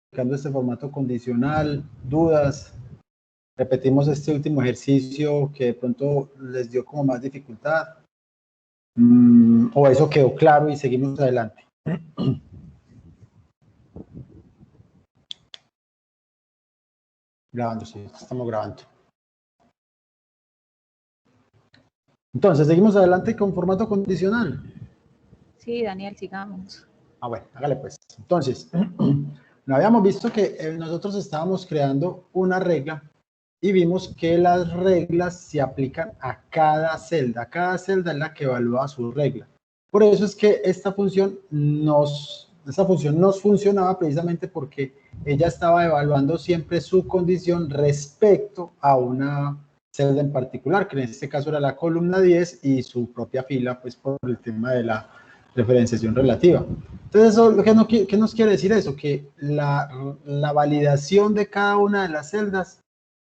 aplicando este formato condicional, dudas, repetimos este último ejercicio que de pronto les dio como más dificultad, o eso quedó claro y seguimos adelante. Grabando, sí, estamos grabando. Entonces, seguimos adelante con formato condicional. Sí, Daniel, sigamos. Ah, bueno, hágale pues. Entonces, no habíamos visto que nosotros estábamos creando una regla y vimos que las reglas se aplican a cada celda. Cada celda es la que evalúa su regla. Por eso es que esta función nos funcionaba precisamente porque ella estaba evaluando siempre su condición respecto a una celda en particular, que en este caso era la columna 10 y su propia fila, pues por el tema de la referenciación relativa. Entonces, eso, ¿qué nos quiere decir eso? Que la validación de cada una de las celdas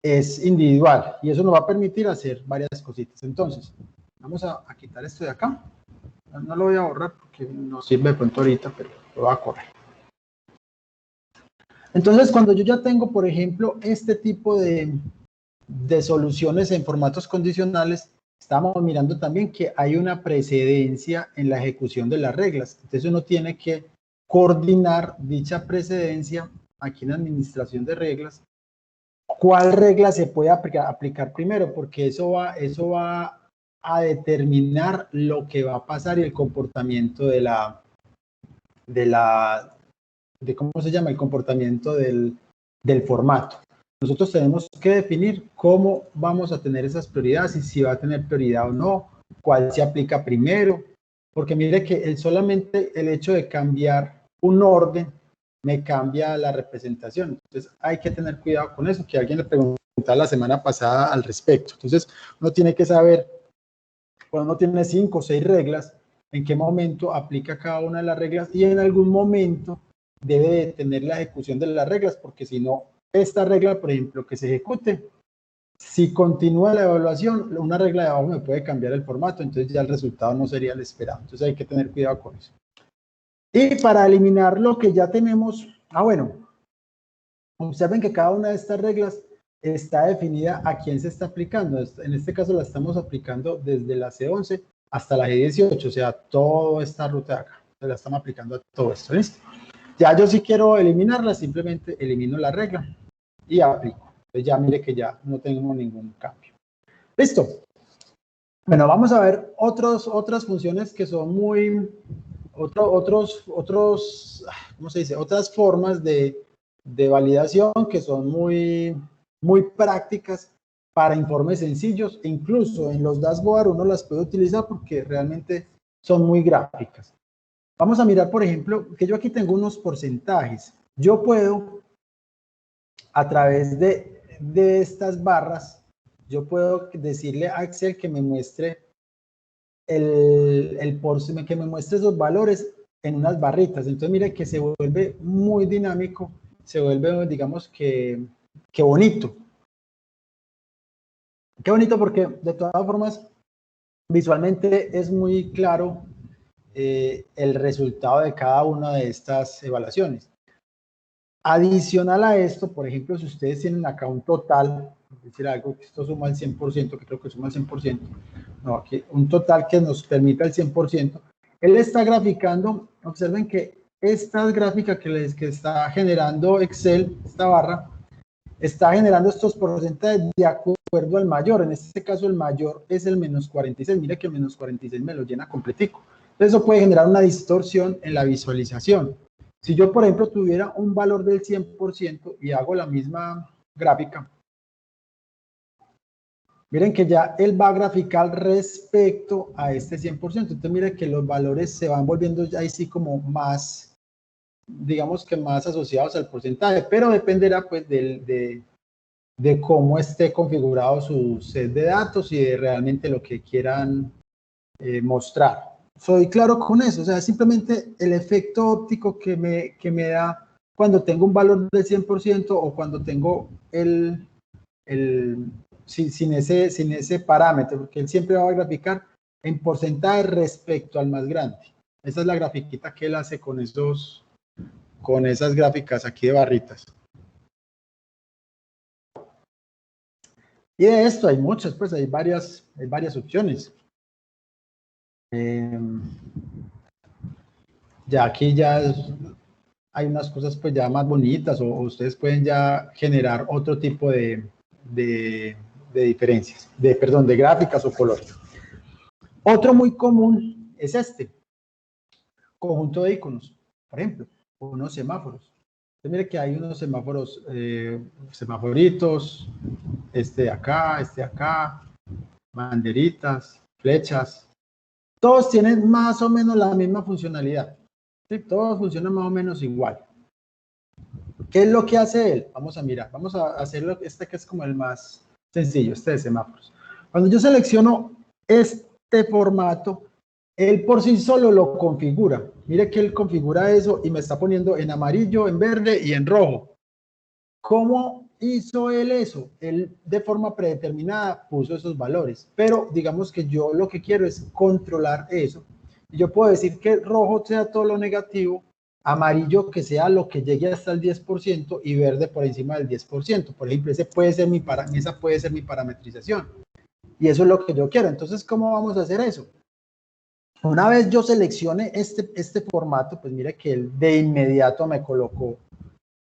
es individual y eso nos va a permitir hacer varias cositas. Entonces, vamos a quitar esto de acá. No lo voy a borrar porque no sirve de pronto ahorita, pero lo voy a correr. Entonces, cuando yo ya tengo, por ejemplo, este tipo de soluciones en formatos condicionales, estamos mirando también que hay una precedencia en la ejecución de las reglas. Entonces, uno tiene que coordinar dicha precedencia aquí en administración de reglas. ¿Cuál regla se puede aplicar primero? Porque eso va a determinar lo que va a pasar y el comportamiento ¿cómo se llama? El comportamiento del formato. Nosotros tenemos que definir cómo vamos a tener esas prioridades y si va a tener prioridad o no, cuál se aplica primero, porque mire que solamente el hecho de cambiar un orden me cambia la representación. Entonces hay que tener cuidado con eso, que alguien le preguntaba la semana pasada al respecto. Entonces uno tiene que saber, cuando uno tiene 5 o 6 reglas, en qué momento aplica cada una de las reglas y en algún momento debe de tener la ejecución de las reglas, porque si no, esta regla, por ejemplo, que se ejecute, si continúa la evaluación, una regla de abajo me puede cambiar el formato, entonces ya el resultado no sería el esperado. Entonces hay que tener cuidado con eso. Y para eliminar lo que ya tenemos, bueno, observen que cada una de estas reglas está definida a quién se está aplicando. En este caso la estamos aplicando desde la C11 hasta la G18, o sea, toda esta ruta de acá. La estamos aplicando a todo esto, ¿listo? Ya yo si quiero eliminarla, simplemente elimino la regla y aplico. Entonces ya mire que ya no tengo ningún cambio. ¿Listo? Bueno, vamos a ver otras funciones que son muy... ¿cómo se dice? Otras formas de validación que son muy prácticas para informes sencillos. E incluso en los dashboard uno las puede utilizar porque realmente son muy gráficas. Vamos a mirar, por ejemplo, que yo aquí tengo unos porcentajes. Yo puedo, a través de estas barras, yo puedo decirle a Excel que me muestre que me muestre esos valores en unas barritas. Entonces, mire que se vuelve muy dinámico, se vuelve, digamos, que bonito. Qué bonito porque, de todas formas, visualmente es muy claro el resultado de cada una de estas evaluaciones. Adicional a esto, por ejemplo, si ustedes tienen acá un total, es decir, algo que esto suma al 100%, que creo que suma al 100%, no, aquí un total que nos permita el 100%, él está graficando, observen que esta gráfica que está generando Excel, esta barra, está generando estos porcentajes de acuerdo al mayor. En este caso el mayor es el menos 46, mire que el menos 46 me lo llena completico. Entonces eso puede generar una distorsión en la visualización. Si yo, por ejemplo, tuviera un valor del 100% y hago la misma gráfica, miren que ya él va a graficar respecto a este 100%. Entonces, miren que los valores se van volviendo ya ahí sí como más, digamos que más asociados al porcentaje, pero dependerá pues de cómo esté configurado su set de datos y de realmente lo que quieran mostrar. Soy claro con eso, o sea, simplemente el efecto óptico que me da cuando tengo un valor del 100% o cuando tengo sin ese parámetro, porque él siempre va a graficar en porcentaje respecto al más grande. Esa es la grafiquita que él hace con esos con esas gráficas aquí de barritas. Y de esto hay muchas, pues hay varias opciones. Ya aquí hay unas cosas pues ya más bonitas, o ustedes pueden ya generar otro tipo de diferencias, perdón, de gráficas o colores. Otro muy común es este, conjunto de iconos, por ejemplo, unos semáforos. Entonces, mire que hay unos semáforos, semaforitos, este acá, banderitas, flechas. Todos tienen más o menos la misma funcionalidad. ¿Sí? Todos funcionan más o menos igual. ¿Qué es lo que hace él? Vamos a mirar, vamos a hacerlo, este que es como el más sencillo, este de semáforos. Cuando yo selecciono este formato, él por sí solo lo configura. Mire que él configura eso y me está poniendo en amarillo, en verde y en rojo. ¿Cómo hizo él eso? Él de forma predeterminada puso esos valores, pero digamos que yo lo que quiero es controlar eso. Yo puedo decir que rojo sea todo lo negativo, amarillo que sea lo que llegue hasta el 10% y verde por encima del 10%. Por ejemplo, esa puede ser mi parametrización. Y eso es lo que yo quiero. Entonces, ¿cómo vamos a hacer eso? Una vez yo seleccione este formato, pues mire que él de inmediato me colocó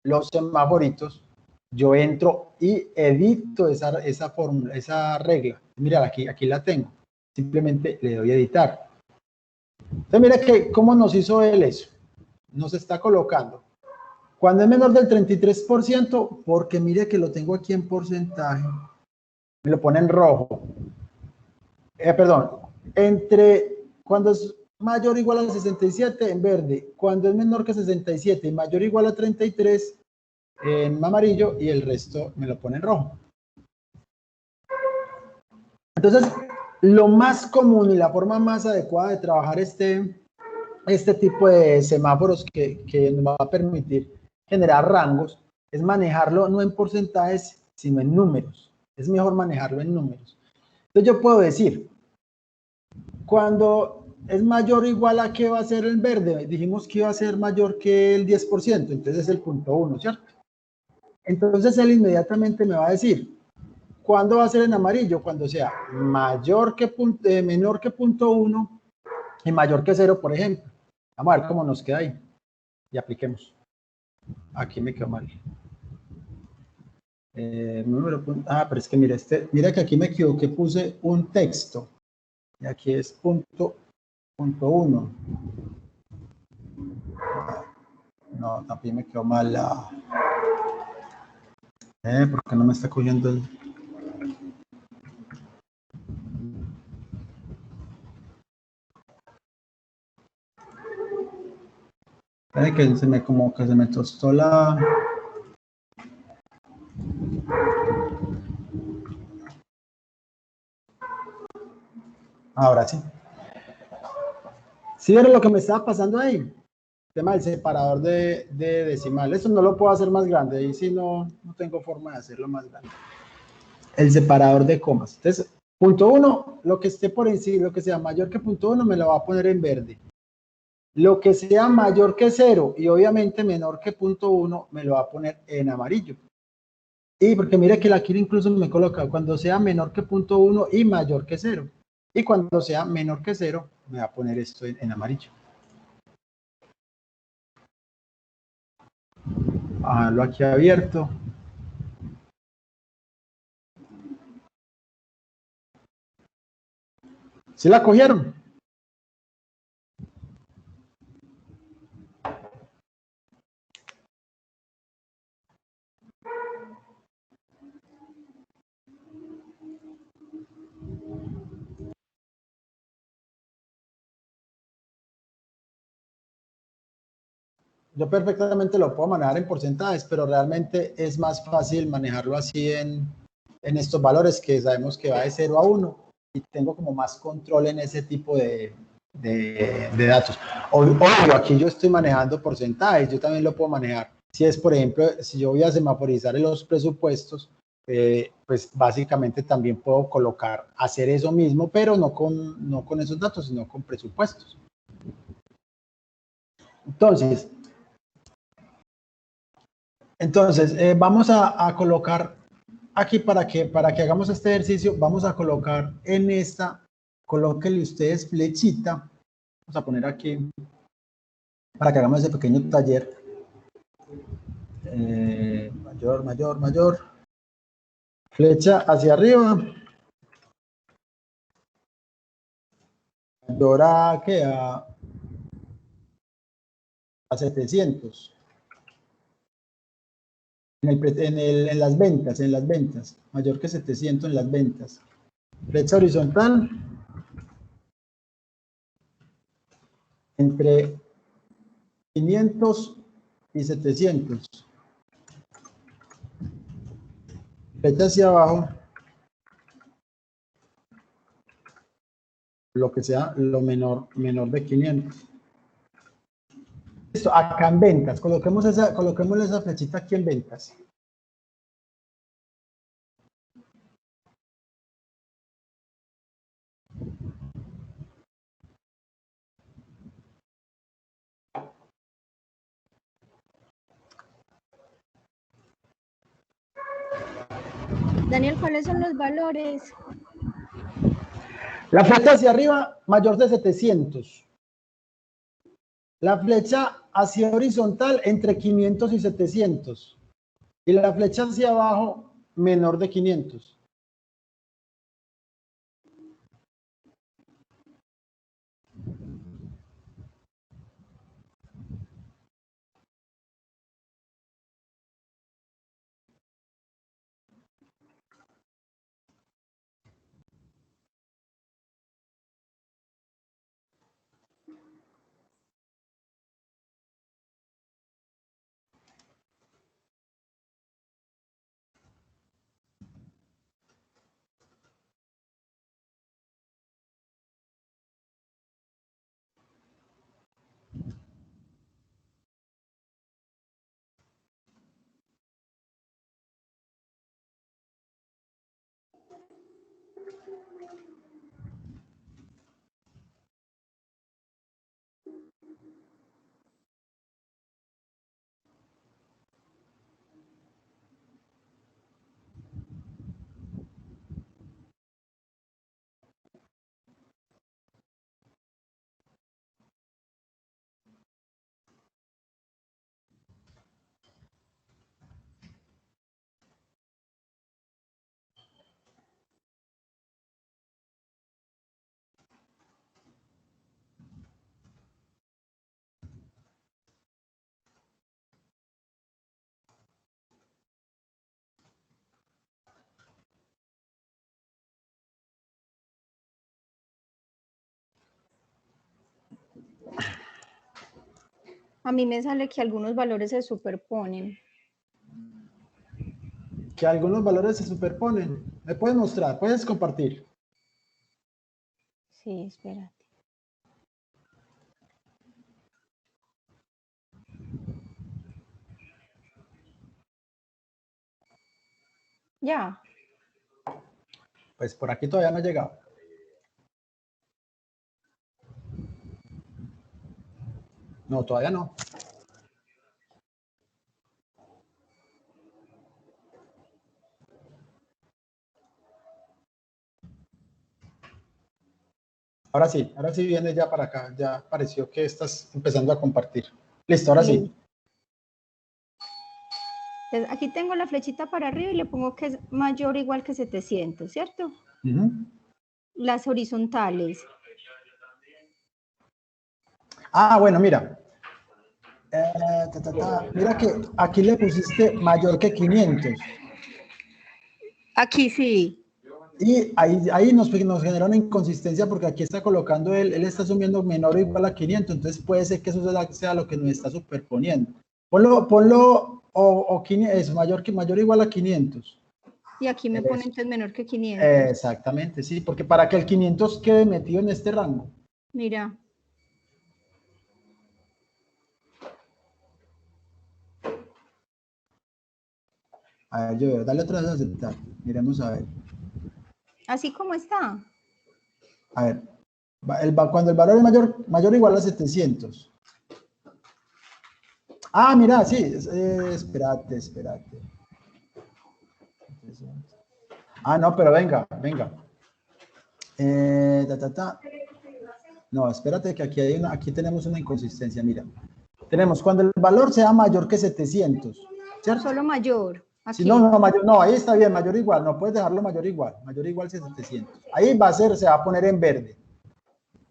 los semaforitos. Yo entro y edito esa fórmula, esa regla. Mira, aquí la tengo. Simplemente le doy a editar. Entonces, mira que cómo nos hizo él eso. Nos está colocando. Cuando es menor del 33%, porque mire que lo tengo aquí en porcentaje, me lo pone en rojo. Perdón, cuando es mayor o igual a 67 en verde, cuando es menor que 67 y mayor o igual a 33 en amarillo, y el resto me lo pone en rojo. Entonces, lo más común y la forma más adecuada de trabajar este tipo de semáforos que nos va a permitir generar rangos es manejarlo no en porcentajes, sino en números. Es mejor manejarlo en números. Entonces yo puedo decir, cuando es mayor o igual a ¿qué va a ser el verde? Dijimos que iba a ser mayor que el 10%, entonces es el punto 1, ¿cierto? Entonces él inmediatamente me va a decir, ¿cuándo va a ser en amarillo? Cuando sea menor que punto 1 y mayor que 0, por ejemplo. Vamos a ver cómo nos queda ahí. Y apliquemos. Aquí me quedó mal. Pero es que mira que aquí me equivoqué, puse un texto. Y aquí es punto 1. No, también me quedó mal la... ¿por qué no me está cogiendo el...? Que se me tostó la... Ahora sí. ¿Sí vieron lo que me estaba pasando ahí? El tema del separador de decimal. Eso no lo puedo hacer más grande. Ahí sí no tengo forma de hacerlo más grande. El separador de comas. Entonces, punto 1, lo que esté por encima, lo que sea mayor que punto 1, me lo va a poner en verde. Lo que sea mayor que 0 y obviamente menor que punto 1, me lo va a poner en amarillo. Y porque mire que aquí incluso me coloca cuando sea menor que punto 1 y mayor que 0. Y cuando sea menor que 0, me va a poner esto en amarillo. Lo aquí abierto. ¿Sí la cogieron? Yo perfectamente lo puedo manejar en porcentajes, pero realmente es más fácil manejarlo así en estos valores que sabemos que va de 0 a 1 y tengo como más control en ese tipo de datos. Obvio, aquí yo estoy manejando porcentajes, yo también lo puedo manejar. Si es, por ejemplo, si yo voy a semaforizar en los presupuestos, pues básicamente también puedo hacer eso mismo, pero no con esos datos, sino con presupuestos. Entonces, Entonces, vamos a colocar aquí para que hagamos este ejercicio, vamos a colocar en esta, colóquenle ustedes flechita, vamos a poner aquí, para que hagamos ese pequeño taller. Mayor, mayor, mayor. Flecha hacia arriba. Mayor a, ¿qué? A 700. En las ventas. Mayor que 700 en las ventas. Flecha horizontal. Entre 500 y 700. Flecha hacia abajo. Lo que sea lo menor de 500. Listo, acá en ventas, coloquémosle esa flechita aquí en ventas. Daniel, ¿cuáles son los valores? La flecha hacia arriba, mayor de 700. La flecha hacia horizontal, entre 500 y 700. Y la flecha hacia abajo, menor de 500. A mí me sale que algunos valores se superponen. Que algunos valores se superponen. ¿Me puedes mostrar? ¿Puedes compartir? Sí, espérate. Ya. Pues por aquí todavía no ha llegado. No, todavía no. Ahora sí viene ya para acá. Ya pareció que estás empezando a compartir. Listo, ahora sí. Entonces, aquí tengo la flechita para arriba y le pongo que es mayor o igual que 700, ¿cierto? Las horizontales. Ah, bueno, mira. Mira que aquí le pusiste mayor que 500. Aquí sí. Y ahí nos generó una inconsistencia porque aquí está colocando él está asumiendo menor o igual a 500, entonces puede ser que eso sea lo que nos está superponiendo. Ponlo eso, mayor o igual a 500. Y aquí me pone entonces menor que 500. Exactamente, sí, porque para que el 500 quede metido en este rango. Mira. A ver, dale otra vez a aceptar. Miremos a ver. Así como está. A ver, cuando el valor es mayor o igual a 700. Ah, mira, sí, espérate. Ah, no, pero venga. No, espérate que aquí tenemos una inconsistencia, mira. Tenemos cuando el valor sea mayor que 700, ¿cierto? Solo mayor. Si no, mayor, no, ahí está bien, mayor igual, no puedes dejarlo mayor igual 700. Ahí se va a poner en verde.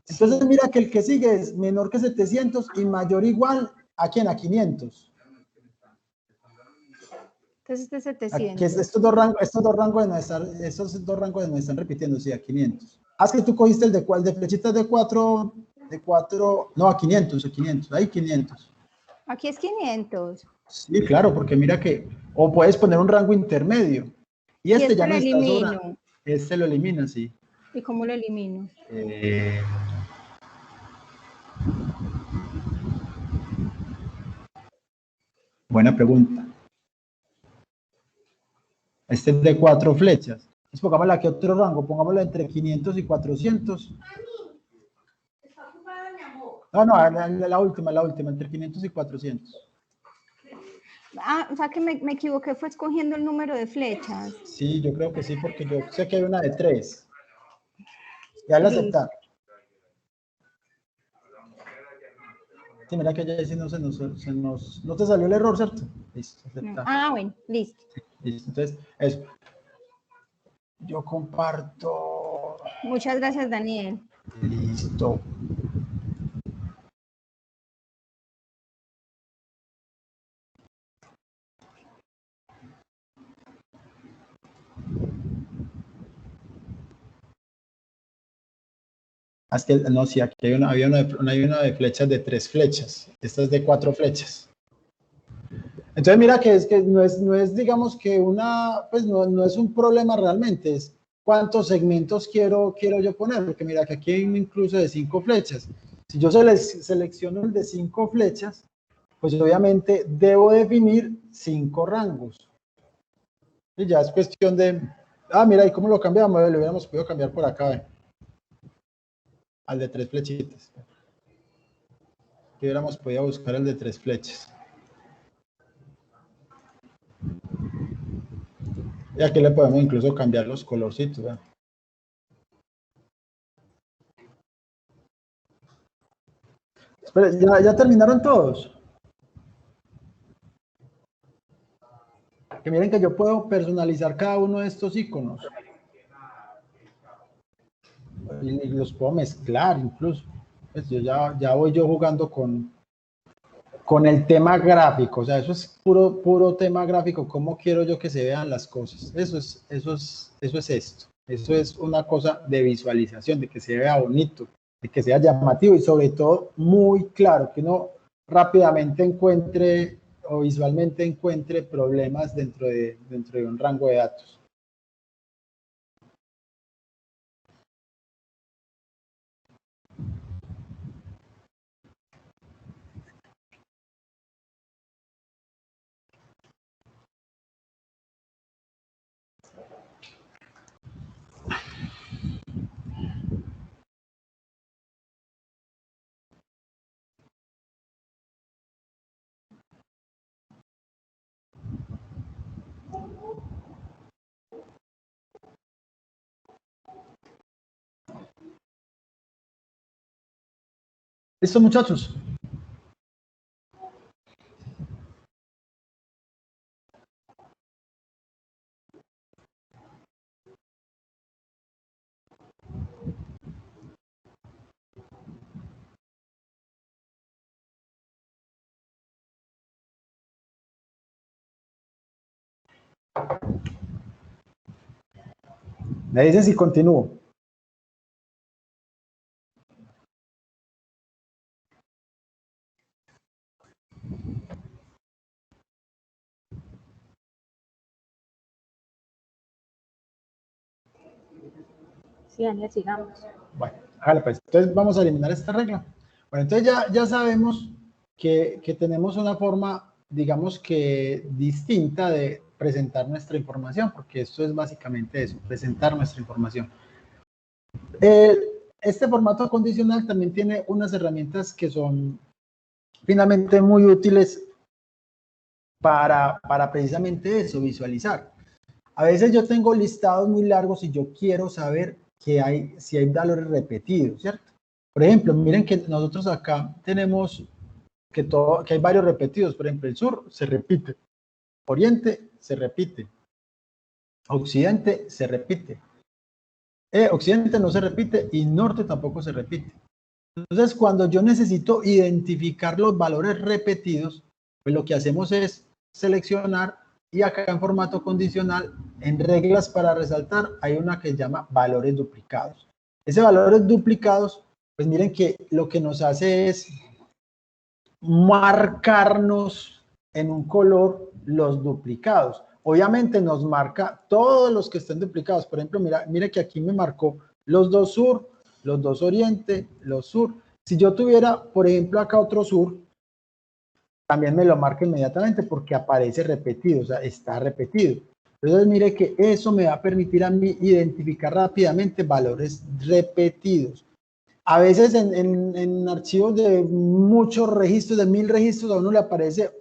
Entonces sí. Mira que el que sigue es menor que 700 y mayor igual, ¿a quién? A 500. Entonces este es 700. Estos dos rangos no están repitiendo, sí, a 500. Haz que tú cogiste el de flechitas de 4, no, a 500, ahí 500. Aquí es 500. Sí, claro, porque mira que, o puedes poner un rango intermedio. Y este ya no está sobrando. Este lo elimina, sí. ¿Y cómo lo elimino? Buena pregunta. Este es de 4 flechas. Entonces pongámosle aquí otro rango, pongámoslo entre 500 y 400. No, la última, entre 500 y 400. Ah, o sea que me equivoqué, fue escogiendo el número de flechas. Sí, yo creo que sí, porque yo sé que hay una de 3. Y al aceptar. Sí, mira que ya sí no te salió el error, ¿cierto? Listo, aceptar. Ah, bueno, listo. Listo, entonces, eso. Yo comparto. Muchas gracias, Daniel. Listo. No, sí, aquí había una de flechas de 3 flechas. Esta es de 4 flechas. Entonces mira que no es digamos que pues no es un problema realmente, es cuántos segmentos quiero yo poner, porque mira que aquí hay incluso de 5 flechas. Si yo selecciono el de 5 flechas, pues obviamente debo definir 5 rangos. Y ya es cuestión de, mira, ¿y cómo lo cambiamos? Lo hubiéramos podido cambiar por acá, al de 3 flechitas. Que hubiéramos podido buscar el de 3 flechas. Y aquí le podemos incluso cambiar los colorcitos, ¿verdad? Espera, ¿ya terminaron todos? Que miren que yo puedo personalizar cada uno de estos iconos. Y los puedo mezclar incluso. Pues yo ya voy yo jugando con el tema gráfico. O sea, eso es puro tema gráfico. ¿Cómo quiero yo que se vean las cosas? Eso es esto. Eso es una cosa de visualización, de que se vea bonito, de que sea llamativo y sobre todo muy claro, que uno rápidamente encuentre o visualmente encuentre problemas dentro de un rango de datos. ¿Listo, muchachos? Me dicen si continúo. Sí, Daniel, sigamos. Bueno, hágale pues. Entonces vamos a eliminar esta regla. Bueno, entonces ya sabemos que tenemos una forma, digamos que distinta de presentar nuestra información, porque esto es básicamente eso, presentar nuestra información. Este formato condicional también tiene unas herramientas que son finalmente muy útiles para precisamente eso, visualizar. A veces yo tengo listados muy largos y yo quiero saber si hay valores repetidos, ¿cierto? Por ejemplo, miren que nosotros acá tenemos que hay varios repetidos. Por ejemplo, el sur se repite, oriente se repite, occidente se repite, occidente no se repite y norte tampoco se repite. Entonces, cuando yo necesito identificar los valores repetidos, pues lo que hacemos es seleccionar, y acá en formato condicional, en reglas para resaltar, hay una que se llama valores duplicados. Ese valores duplicados, pues miren que lo que nos hace es marcarnos en un color los duplicados. Obviamente nos marca todos los que estén duplicados. Por ejemplo, mira que aquí me marcó los dos sur, los dos oriente, los sur. Si yo tuviera, por ejemplo, acá otro sur, también me lo marca inmediatamente porque aparece repetido, o sea, está repetido. Entonces, mire que eso me va a permitir a mí identificar rápidamente valores repetidos. A veces en archivos de muchos registros, de 1000 registros, a uno le aparece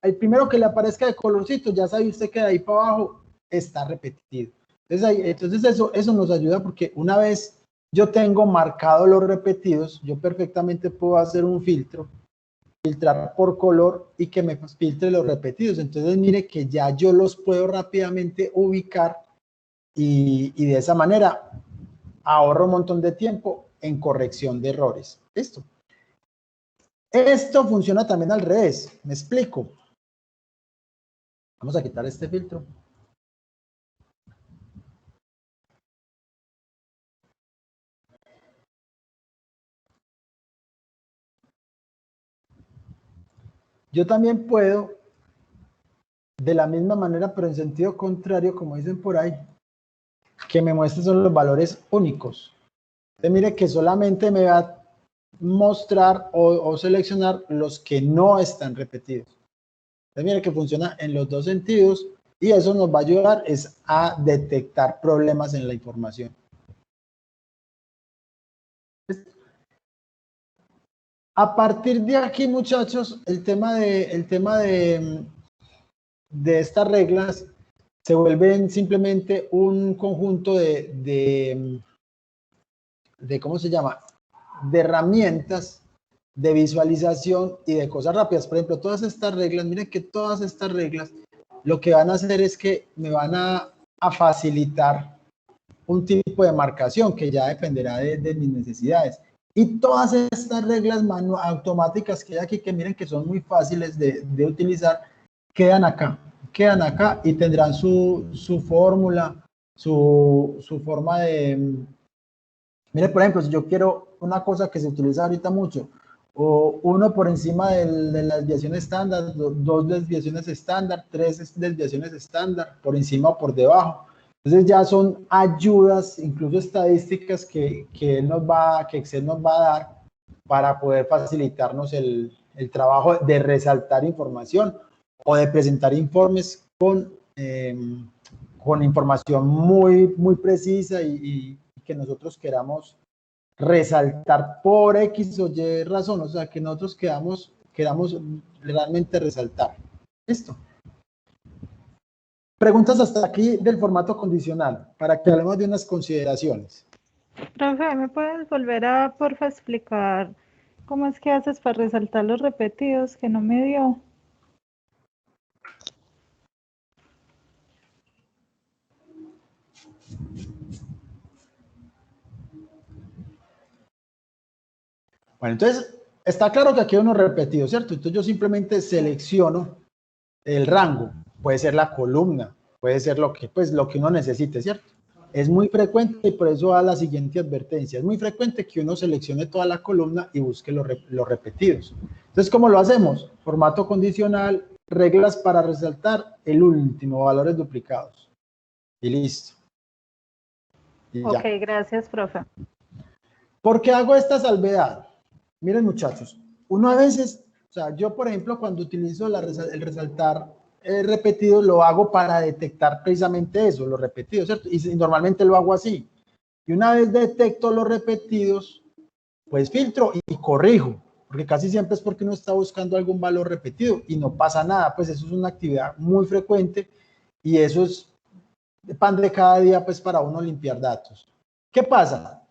el primero que le aparezca de colorcito, ya sabe usted que de ahí para abajo está repetido. Entonces eso nos ayuda porque una vez yo tengo marcado los repetidos, yo perfectamente puedo hacer un filtrar por color y que me filtre los repetidos. Entonces mire que ya yo los puedo rápidamente ubicar y de esa manera ahorro un montón de tiempo en corrección de errores. Listo. Esto funciona también al revés. Me explico. Vamos a quitar este filtro. Yo también puedo, de la misma manera, pero en sentido contrario, como dicen por ahí, que me muestre son los valores únicos. Entonces, mire que solamente me va a mostrar o seleccionar los que no están repetidos. Entonces, mire que funciona en los dos sentidos y eso nos va a ayudar a detectar problemas en la información. A partir de aquí, muchachos, el tema de estas reglas se vuelven simplemente un conjunto de ¿cómo se llama? De herramientas de visualización y de cosas rápidas. Por ejemplo, todas estas reglas, miren que todas estas reglas lo que van a hacer es que me van a facilitar un tipo de marcación que ya dependerá de mis necesidades. Y todas estas reglas automáticas que hay aquí, que miren que son muy fáciles de utilizar, quedan acá y tendrán su fórmula, su forma de... Mire, por ejemplo, si yo quiero una cosa que se utiliza ahorita mucho, o uno por encima de la desviación estándar, dos desviaciones estándar, tres desviaciones estándar, por encima o por debajo. Entonces ya son ayudas, incluso estadísticas que Excel nos va a dar para poder facilitarnos el trabajo de resaltar información o de presentar informes con información muy precisa y que nosotros queramos resaltar por X o Y razón, o sea, que nosotros queramos realmente resaltar. ¿Listo? Preguntas hasta aquí del formato condicional, para que hablemos de unas consideraciones. Profe, ¿me puedes volver a, porfa, explicar cómo es que haces para resaltar los repetidos que no me dio? Bueno, entonces, está claro que aquí hay unos repetidos, ¿cierto? Entonces yo simplemente selecciono el rango, puede ser la columna, puede ser lo que uno necesite, ¿cierto? Es muy frecuente y por eso da la siguiente advertencia. Es muy frecuente que uno seleccione toda la columna y busque los repetidos. Entonces, ¿cómo lo hacemos? Formato condicional, reglas para resaltar, el último, valores duplicados. Y listo. Y ok, ya. Gracias, profe. ¿Por qué hago esta salvedad? Miren, muchachos, uno a veces, o sea, yo por ejemplo cuando utilizo el resaltar repetido lo hago para detectar precisamente eso, los repetidos, ¿cierto? Y normalmente lo hago así. Y una vez detecto los repetidos, pues filtro y corrijo. porque casi siempre es porque uno está buscando algún valor repetido y no pasa nada, pues eso es una actividad muy frecuente y eso es pan de cada día pues para uno limpiar datos. ¿Qué pasa?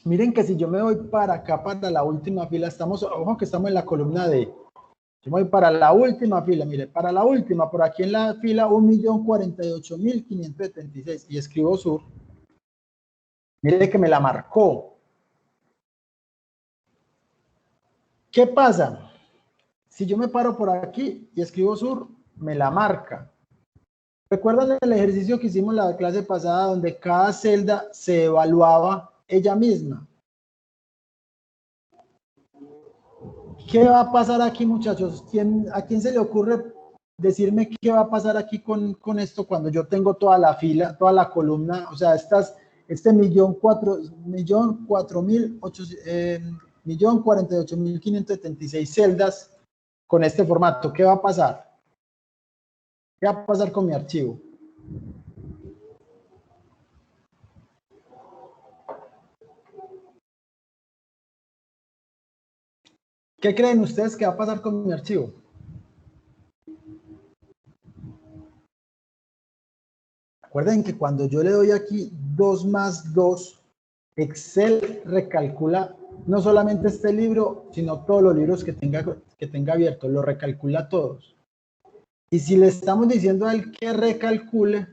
Miren que si yo me voy para acá, para la última fila, ojo que estamos en la columna D. Yo me voy para la última fila, mire, para la última, por aquí en la fila 1.048.576 y escribo sur. Mire que me la marcó. ¿Qué pasa? Si yo me paro por aquí y escribo sur, me la marca. ¿Recuerdan el ejercicio que hicimos la clase pasada donde cada celda se evaluaba ella misma? ¿Qué va a pasar aquí, muchachos? ¿A quién se le ocurre decirme qué va a pasar aquí con esto cuando yo tengo toda la fila, toda la columna? O sea, este 1.048.576 celdas con este formato. ¿Qué va a pasar? ¿Qué va a pasar con mi archivo? ¿Qué creen ustedes que va a pasar con mi archivo? Recuerden que cuando yo le doy aquí 2 más 2, Excel recalcula no solamente este libro, sino todos los libros que tenga abiertos, lo recalcula todos. Y si le estamos diciendo a él que recalcule,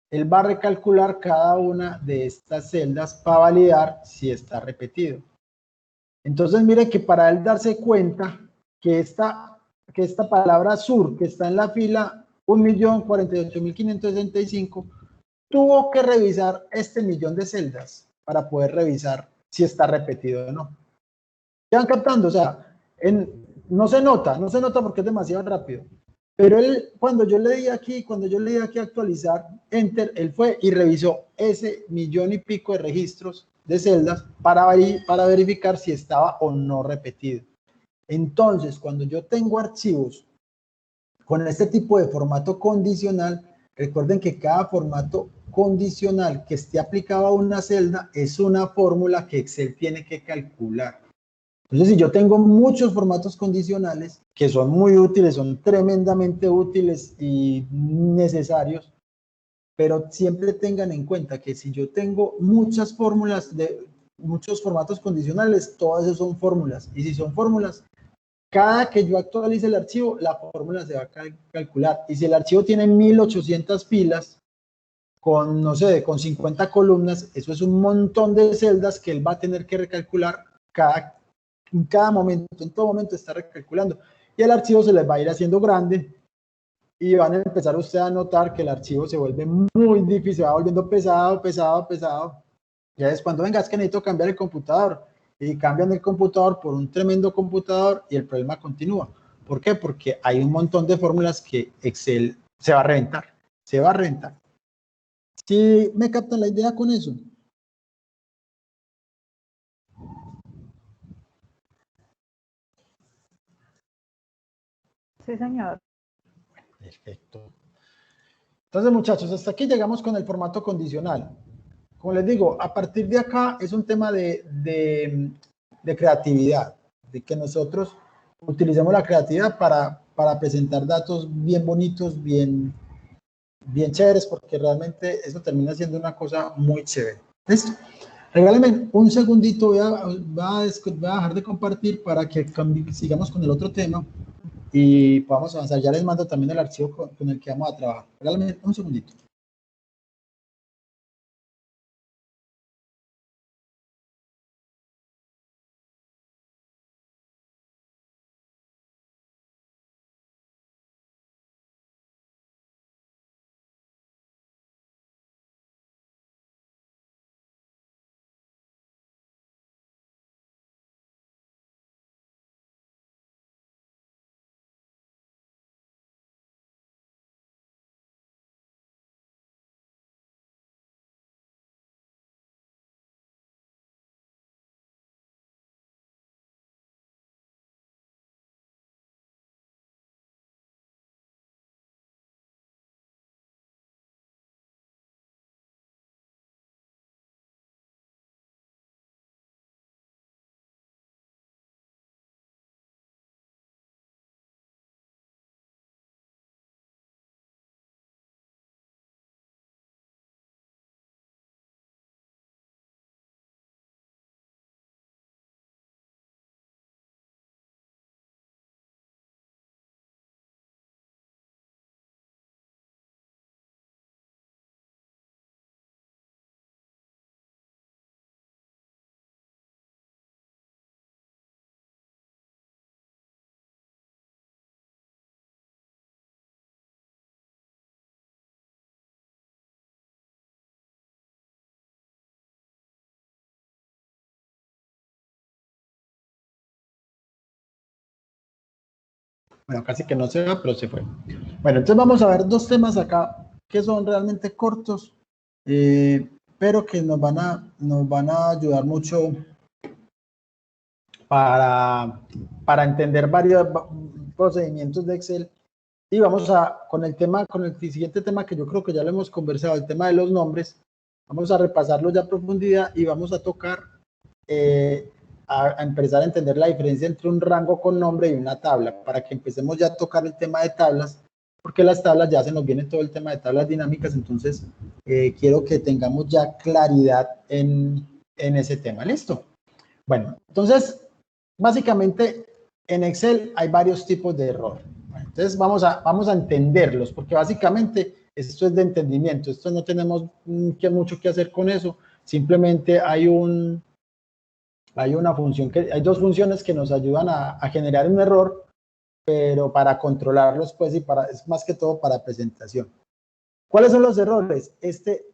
él va a recalcular cada una de estas celdas para validar si está repetido. Entonces, mire que para él darse cuenta que esta palabra sur, que está en la fila 1.048.565, tuvo que revisar este millón de celdas para poder revisar si está repetido o no. ¿Ya van captando? O sea, no se nota porque es demasiado rápido. Pero él, cuando yo le di aquí actualizar, enter, él fue y revisó ese millón y pico de registros de celdas para verificar si estaba o no repetido. Entonces, cuando yo tengo archivos con este tipo de formato condicional, recuerden que cada formato condicional que esté aplicado a una celda es una fórmula que Excel tiene que calcular. Entonces, si yo tengo muchos formatos condicionales que son muy útiles, son tremendamente útiles y necesarios, pero siempre tengan en cuenta que si yo tengo muchas fórmulas de muchos formatos condicionales, todas esas son fórmulas. Y si son fórmulas, cada que yo actualice el archivo, la fórmula se va a calcular. Y si el archivo tiene 1.800 filas, con, no sé, con 50 columnas, eso es un montón de celdas que él va a tener que recalcular en cada momento, en todo momento está recalculando. Y el archivo se les va a ir haciendo grande y van a empezar ustedes a notar que el archivo se vuelve muy difícil, se va volviendo pesado, pesado, pesado. Ya es cuando venga, es que necesito cambiar el computador. Y cambian el computador por un tremendo computador y el problema continúa. ¿Por qué? Porque hay un montón de fórmulas que Excel se va a reventar. Se va a reventar. ¿Sí me captan la idea con eso? Sí, señor. Perfecto. Entonces, muchachos, hasta aquí llegamos con el formato condicional. Como les digo, a partir de acá es un tema de creatividad, de que nosotros utilicemos la creatividad para presentar datos bien bonitos, bien chéveres, porque realmente eso termina siendo una cosa muy chévere. ¿Listo? Regálenme un segundito, voy a dejar de compartir para que sigamos con el otro tema y podamos avanzar. Ya les mando también el archivo con el que vamos a trabajar. Regálenme un segundito. Bueno, casi que no se va, pero se fue. Bueno, entonces vamos a ver dos temas acá que son realmente cortos, pero que nos van a ayudar mucho para entender varios procedimientos de Excel. Y vamos con el siguiente tema que yo creo que ya lo hemos conversado, el tema de los nombres. Vamos a repasarlo ya a profundidad y vamos a tocar, a empezar a entender la diferencia entre un rango con nombre y una tabla, para que empecemos ya a tocar el tema de tablas, porque las tablas ya se nos viene todo el tema de tablas dinámicas, entonces quiero que tengamos ya claridad en ese tema. ¿Listo? Bueno, entonces, básicamente en Excel hay varios tipos de error. Entonces vamos a entenderlos, porque básicamente esto es de entendimiento, esto no tenemos mucho que hacer con eso, simplemente hay una función, hay dos funciones que nos ayudan a generar un error, pero para controlarlos, pues, y es más que todo para presentación. ¿Cuáles son los errores?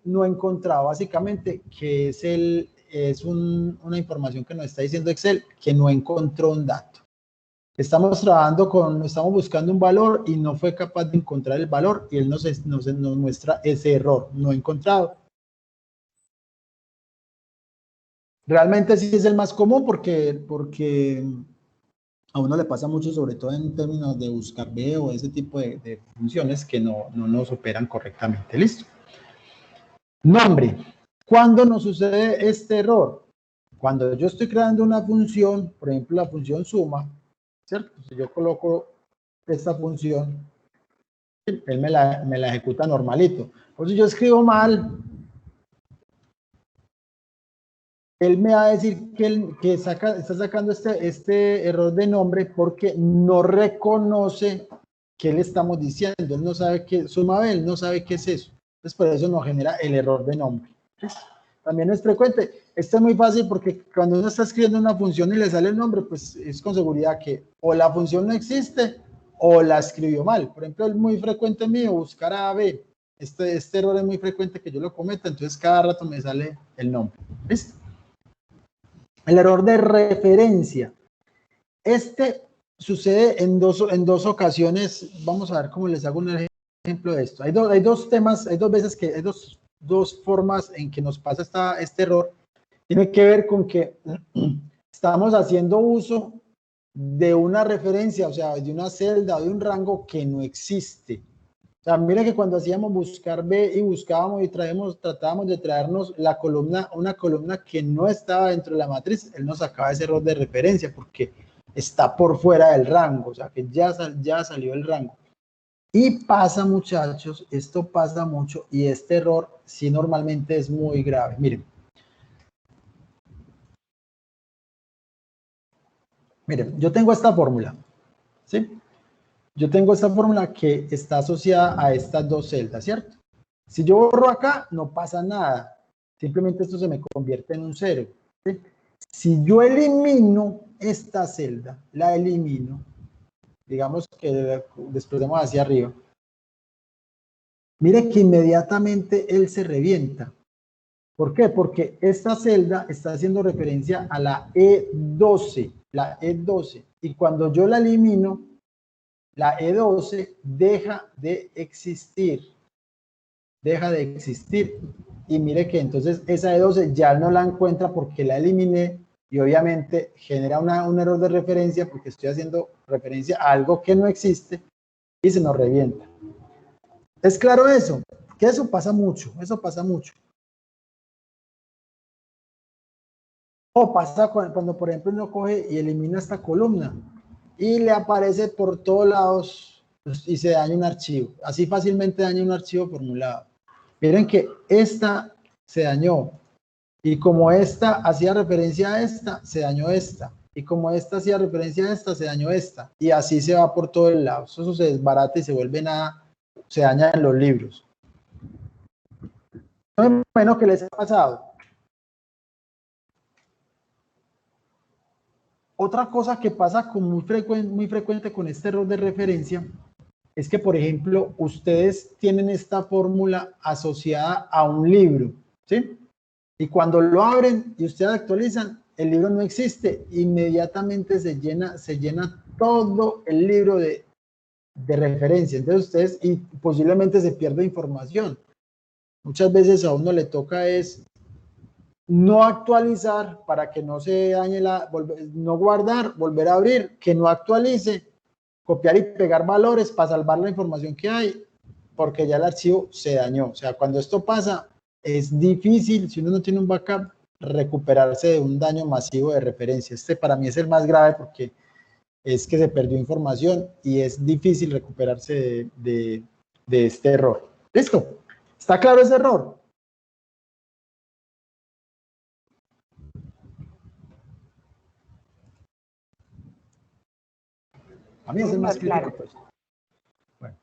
No encontrado, básicamente, que es una información que nos está diciendo Excel, que no encontró un dato. Estamos buscando un valor y no fue capaz de encontrar el valor y él nos muestra ese error, no encontrado. Realmente sí es el más común porque a uno le pasa mucho, sobre todo en términos de buscar B o ese tipo de funciones que no nos operan correctamente. ¿Listo? Nombre. ¿Cuándo nos sucede este error? Cuando yo estoy creando una función, por ejemplo, la función suma, ¿cierto? Si yo coloco esta función, él me la ejecuta normalito. Pues si yo escribo mal, él me va a decir que está sacando este error de nombre porque no reconoce qué le estamos diciendo. Él no sabe qué suma B, él no sabe qué es eso. Entonces, por eso nos genera el error de nombre. También es frecuente. Esto es muy fácil porque cuando uno está escribiendo una función y le sale el nombre, pues es con seguridad que o la función no existe o la escribió mal. Por ejemplo, es muy frecuente mío buscar a B. Este error es muy frecuente que yo lo cometa, entonces cada rato me sale el nombre. ¿Listo? El error de referencia. Sucede en dos ocasiones. Vamos a ver cómo les hago un ejemplo de esto. Hay dos temas, hay dos formas en que nos pasa este error. Tiene que ver con que estamos haciendo uso de una referencia, o sea, de una celda o de un rango que no existe. O sea, mira que cuando hacíamos buscar B y buscábamos y tratábamos de traernos una columna que no estaba dentro de la matriz, él nos sacaba ese error de referencia porque está por fuera del rango, o sea, que ya salió el rango. Y pasa, muchachos, esto pasa mucho y este error sí normalmente es muy grave. Miren, yo tengo esta fórmula, ¿sí? Yo tengo esta fórmula que está asociada a estas dos celdas, ¿cierto? Si yo borro acá, no pasa nada. Simplemente esto se me convierte en un 0. ¿Sí? Si yo elimino esta celda, la elimino, digamos que desplazamos hacia arriba, mire que inmediatamente él se revienta. ¿Por qué? Porque esta celda está haciendo referencia a la E12, y cuando yo la elimino, la E12 deja de existir, y mire que entonces esa E12 ya no la encuentra porque la eliminé y obviamente genera un error de referencia porque estoy haciendo referencia a algo que no existe y se nos revienta. ¿Es claro eso? Que eso pasa mucho. O pasa cuando, por ejemplo, uno coge y elimina esta columna y le aparece por todos lados y se daña un archivo. Así fácilmente daña un archivo formulado. Miren que esta se dañó y como esta hacía referencia a esta, se dañó esta. Y como esta hacía referencia a esta, se dañó esta. Y así se va por todo el lado. Eso se desbarata y se vuelve nada, se daña en los libros. No es bueno que les ha pasado. Otra cosa que pasa muy frecuente con este error de referencia es que, por ejemplo, ustedes tienen esta fórmula asociada a un libro, ¿sí? Y cuando lo abren y ustedes actualizan, el libro no existe, inmediatamente se llena todo el libro de de referencia. Entonces ustedes, y posiblemente se pierde información. Muchas veces a uno le toca es no actualizar para que no se dañe no guardar, volver a abrir, que no actualice, copiar y pegar valores para salvar la información que hay, porque ya el archivo se dañó. O sea, cuando esto pasa, es difícil, si uno no tiene un backup, recuperarse de un daño masivo de referencia. Este para mí es el más grave porque es que se perdió información y es difícil recuperarse de este error. ¿Listo? ¿Está claro ese error? A mí es el más crítico. Pues. Bueno.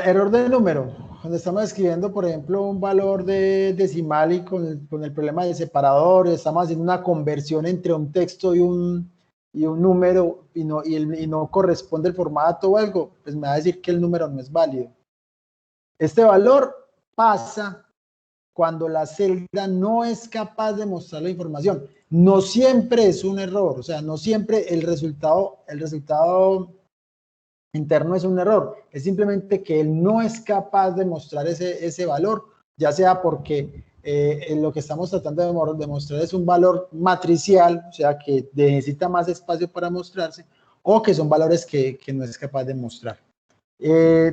Error de número. Cuando estamos escribiendo, por ejemplo, un valor de decimal y con el problema de separador, estamos haciendo una conversión entre un texto y un número y no corresponde el formato o algo, pues me va a decir que el número no es válido. Este valor pasa cuando la celda no es capaz de mostrar la información. No siempre es un error, o sea, no siempre el resultado interno es un error, es simplemente que él no es capaz de mostrar ese valor, ya sea porque lo que estamos tratando de mostrar es un valor matricial, o sea, que necesita más espacio para mostrarse, o que son valores que no es capaz de mostrar.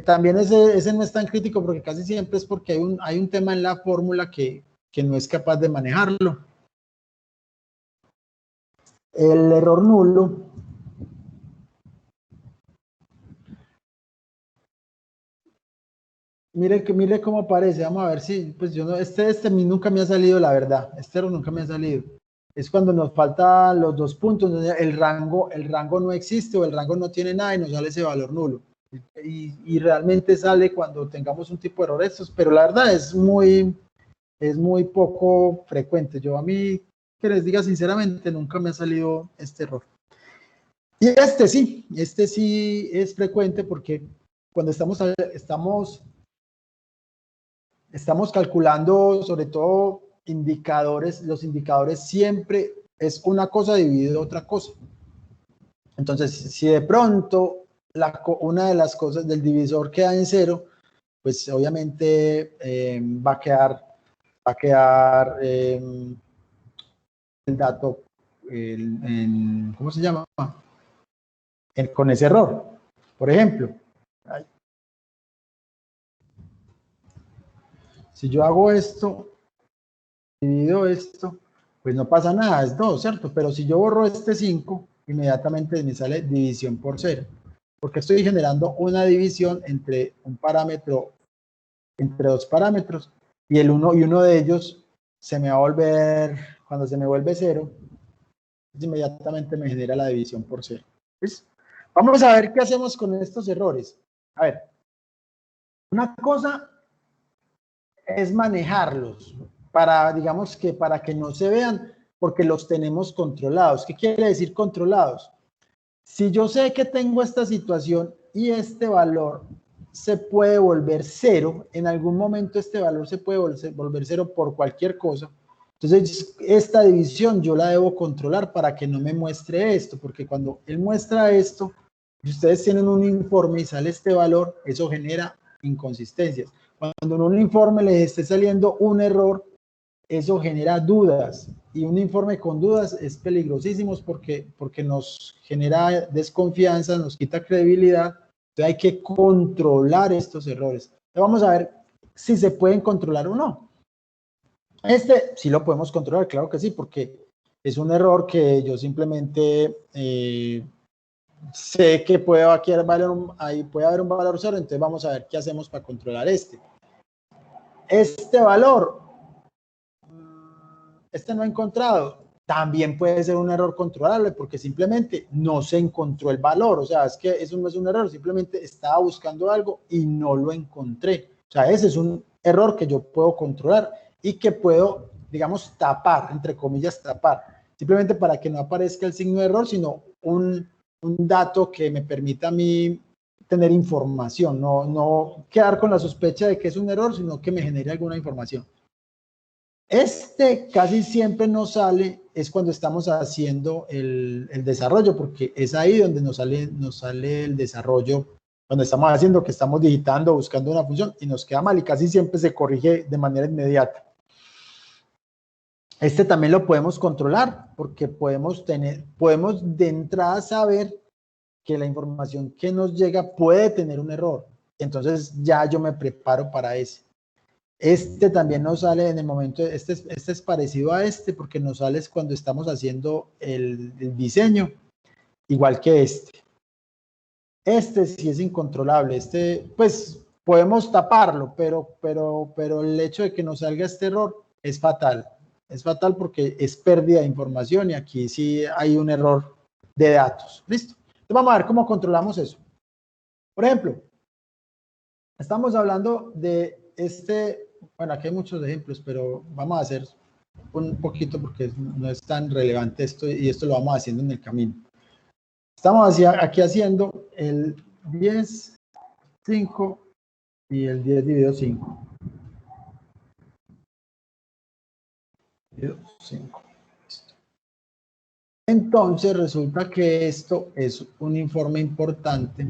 También ese no es tan crítico porque casi siempre es porque hay un tema en la fórmula que no es capaz de manejarlo. El error nulo. Mire cómo aparece, vamos a ver si, pues yo no, este nunca me ha salido, la verdad, este error nunca me ha salido. Es cuando nos faltan los 2 puntos, el rango no existe o el rango no tiene nada y nos sale ese valor nulo. Y realmente sale cuando tengamos un tipo de error estos, pero la verdad es muy poco frecuente. Yo a mí, que les diga sinceramente, nunca me ha salido este error. Y este sí es frecuente porque cuando estamos calculando sobre todo indicadores, los indicadores siempre es una cosa dividido otra cosa. Entonces, si de pronto una de las cosas del divisor queda en 0, pues obviamente va a quedar el dato, ¿cómo se llama? Con ese error. Por ejemplo, si yo hago esto, divido esto, pues no pasa nada, es 2, ¿cierto? Pero si yo borro este 5, inmediatamente me sale división por 0, porque estoy generando una división entre un parámetro, entre 2 parámetros, y uno de ellos se me va a volver, cuando se me vuelve 0, inmediatamente me genera la división por 0. ¿Listo? Vamos a ver qué hacemos con estos errores. A ver, una cosa es manejarlos digamos que para que no se vean, porque los tenemos controlados. ¿Qué quiere decir controlados? Si yo sé que tengo esta situación y este valor se puede volver 0, en algún momento este valor se puede volver 0 por cualquier cosa, entonces esta división yo la debo controlar para que no me muestre esto, porque cuando él muestra esto, si ustedes tienen un informe y sale este valor, eso genera inconsistencias. Cuando en un informe les esté saliendo un error, eso genera dudas, y un informe con dudas es peligrosísimo porque nos genera desconfianza, nos quita credibilidad. Entonces hay que controlar estos errores. Entonces vamos a ver si se pueden controlar o no. Este sí lo podemos controlar, claro que sí, porque es un error que yo simplemente sé que puede haber un valor 0, entonces vamos a ver qué hacemos para controlar este. Este valor, no he encontrado, también puede ser un error controlable porque simplemente no se encontró el valor. O sea, es que eso no es un error, simplemente estaba buscando algo y no lo encontré. O sea, ese es un error que yo puedo controlar y que puedo, digamos, tapar, entre comillas, tapar, simplemente para que no aparezca el signo de error, sino un dato que me permita a mí tener información, no quedar con la sospecha de que es un error, sino que me genere alguna información. Casi siempre nos sale es cuando estamos haciendo el desarrollo, porque es ahí donde nos sale el desarrollo, cuando estamos haciendo, que estamos digitando, buscando una función y nos queda mal y casi siempre se corrige de manera inmediata. Este también lo podemos controlar porque podemos de entrada saber que la información que nos llega puede tener un error. Entonces ya yo me preparo para ese. Este también nos sale en el momento, este es parecido a este porque nos sale cuando estamos haciendo el diseño, igual que este. Este sí es incontrolable, este pues podemos taparlo, pero el hecho de que nos salga este error es fatal. Es fatal porque es pérdida de información y aquí sí hay un error de datos. ¿Listo? Entonces vamos a ver cómo controlamos eso. Por ejemplo, estamos hablando de bueno, aquí hay muchos ejemplos, pero vamos a hacer un poquito porque no es tan relevante esto y esto lo vamos haciendo en el camino. Estamos aquí haciendo el 10, 5 y el 10 dividido 5. 5. Entonces resulta que esto es un informe importante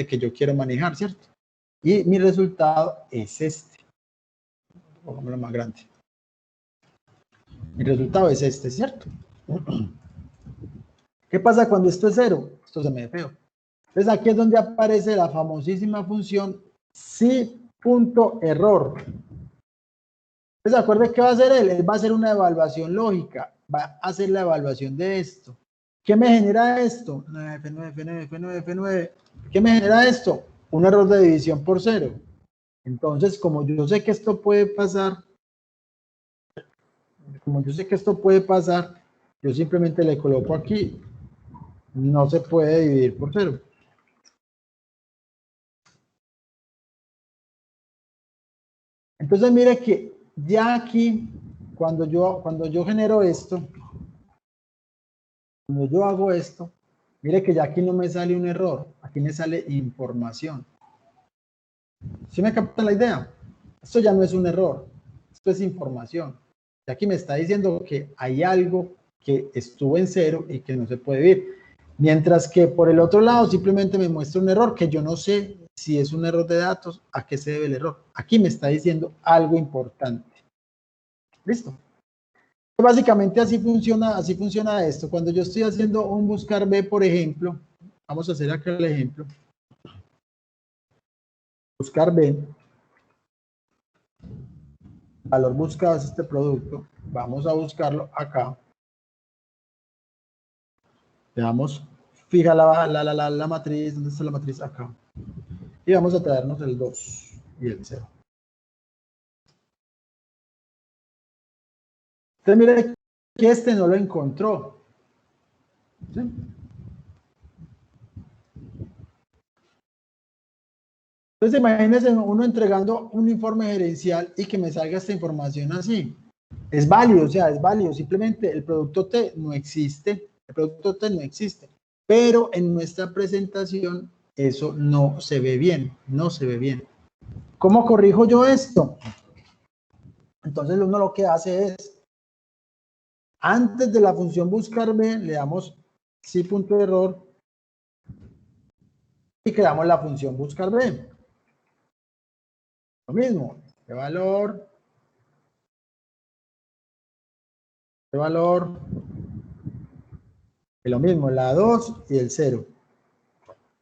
que yo quiero manejar, ¿cierto? Y mi resultado es este. Pongámoslo más grande. Mi resultado es este, ¿cierto? ¿Qué pasa cuando esto es 0? Esto se me ve feo. Entonces aquí es donde aparece la famosísima función si.error. Entonces acuérdense que va a hacer él. Él va a hacer una evaluación lógica. Va a hacer la evaluación de esto. ¿Qué me genera esto? F9. ¿Qué me genera esto? Un error de división por 0. Entonces, como yo sé que esto puede pasar, yo simplemente le coloco aquí, no se puede dividir por 0. Entonces, mire que ya aquí, cuando yo genero esto, cuando yo hago esto, mire que ya aquí no me sale un error, aquí me sale información. ¿Sí me capta la idea? Esto ya no es un error, esto es información. Y aquí me está diciendo que hay algo que estuvo en 0 y que no se puede ver. Mientras que por el otro lado simplemente me muestra un error que yo no sé si es un error de datos, a qué se debe el error. Aquí me está diciendo algo importante. ¿Listo? Básicamente así funciona esto. Cuando yo estoy haciendo un buscar B, por ejemplo, vamos a hacer acá el ejemplo. Buscar B. Valor buscado es este producto. Vamos a buscarlo acá. Veamos, fija la matriz. ¿Dónde está la matriz? Acá. Y vamos a traernos el 2 y el 0. Entonces mire que este no lo encontró. ¿Sí? Entonces imagínense uno entregando un informe gerencial y que me salga esta información así. Es válido, o sea, es válido. Simplemente el producto T no existe. El producto T no existe. Pero en nuestra presentación eso no se ve bien. No se ve bien. ¿Cómo corrijo yo esto? Entonces uno lo que hace es, antes de la función buscar B, le damos si.error y creamos la función buscar B. Lo mismo, de valor, y lo mismo, la 2 y el 0.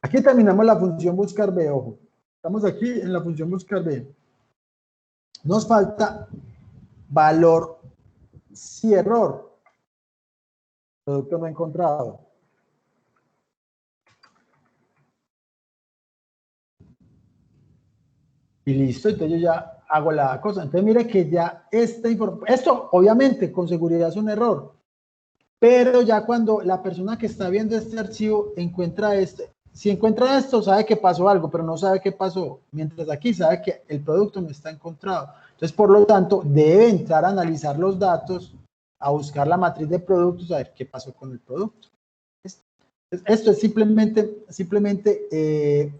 Aquí terminamos la función buscar B, ojo. Estamos aquí en la función buscar B. Nos falta valor si error. Producto no encontrado. Y listo, entonces yo ya hago la cosa. Entonces mire que ya esto obviamente con seguridad es un error. Pero ya cuando la persona que está viendo este archivo encuentra si encuentra esto, sabe que pasó algo, pero no sabe qué pasó. Mientras aquí sabe que el producto no está encontrado. Entonces, por lo tanto, debe entrar a analizar los datos, a buscar la matriz de productos, a ver qué pasó con el producto. Esto es simplemente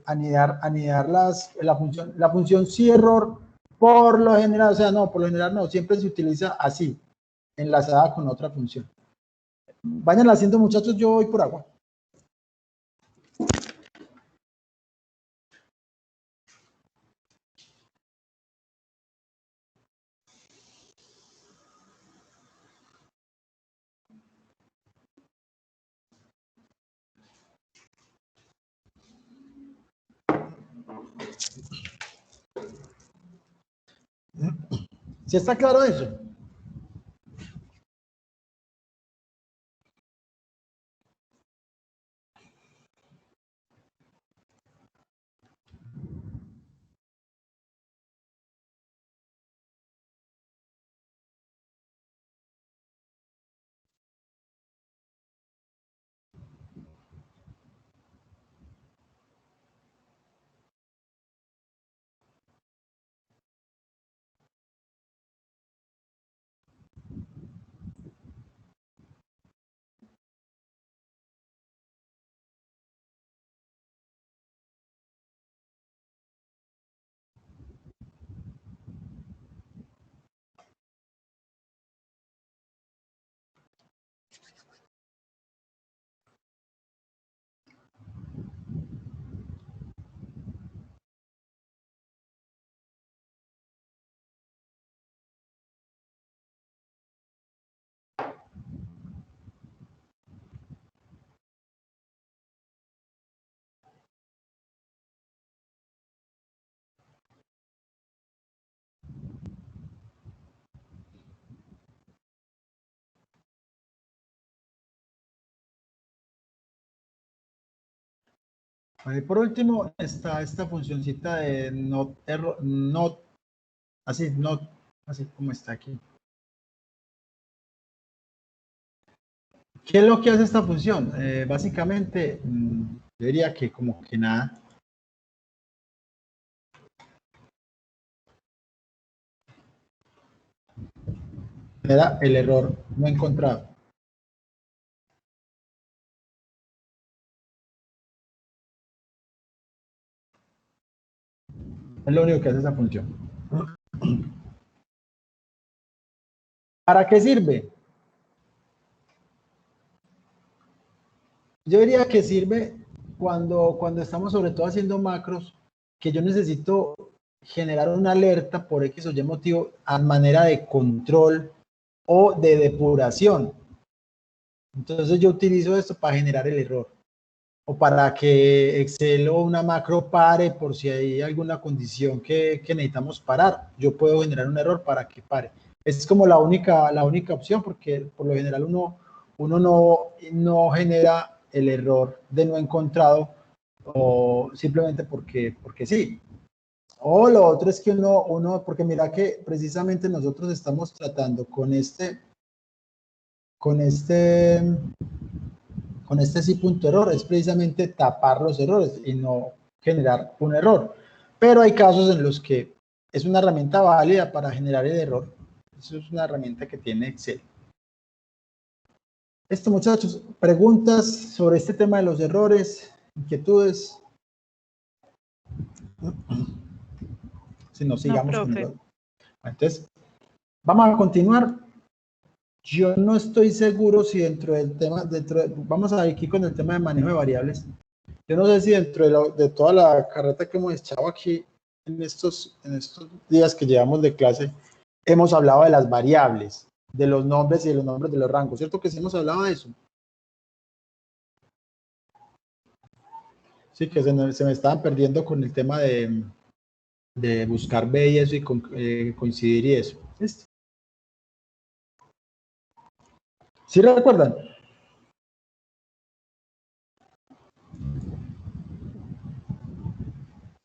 anidar la función si error, por lo general, o sea, no, por lo general no, siempre se utiliza así. enlazada con otra función. Vayan haciendo, muchachos, yo voy por agua. ¿Sí está claro eso? Por último está esta funcioncita de not error, not, así como está aquí. ¿Qué es lo que hace esta función? Básicamente, yo diría que como que nada. Era el error no encontrado. Es lo único que hace esa función. ¿Para qué sirve? Yo diría que sirve cuando estamos sobre todo haciendo macros, que yo necesito generar una alerta por X o Y motivo a manera de control o de depuración. Entonces yo utilizo esto para generar el error o para que Excel o una macro pare por si hay alguna condición que necesitamos parar. Yo puedo generar un error para que pare. Es como la única opción, porque por lo general uno no genera el error de no encontrado o simplemente porque sí. O lo otro es que porque mira que precisamente nosotros estamos tratando con este sí punto error, es precisamente tapar los errores y no generar un error. Pero hay casos en los que es una herramienta válida para generar el error. Eso es una herramienta que tiene Excel. Esto, muchachos, preguntas sobre este tema de los errores, inquietudes. Si no, sigamos con el... Entonces, vamos a continuar. Yo no estoy seguro si dentro del tema, vamos a ver aquí con el tema de manejo de variables. Yo no sé si dentro de toda la carreta que hemos echado aquí en estos días que llevamos de clase, hemos hablado de las variables, de los nombres y de los nombres de los rangos. ¿Cierto que sí hemos hablado de eso? Sí, que se me estaban perdiendo con el tema de buscar B y eso y coincidir y eso. ¿Listo? ¿Sí recuerdan?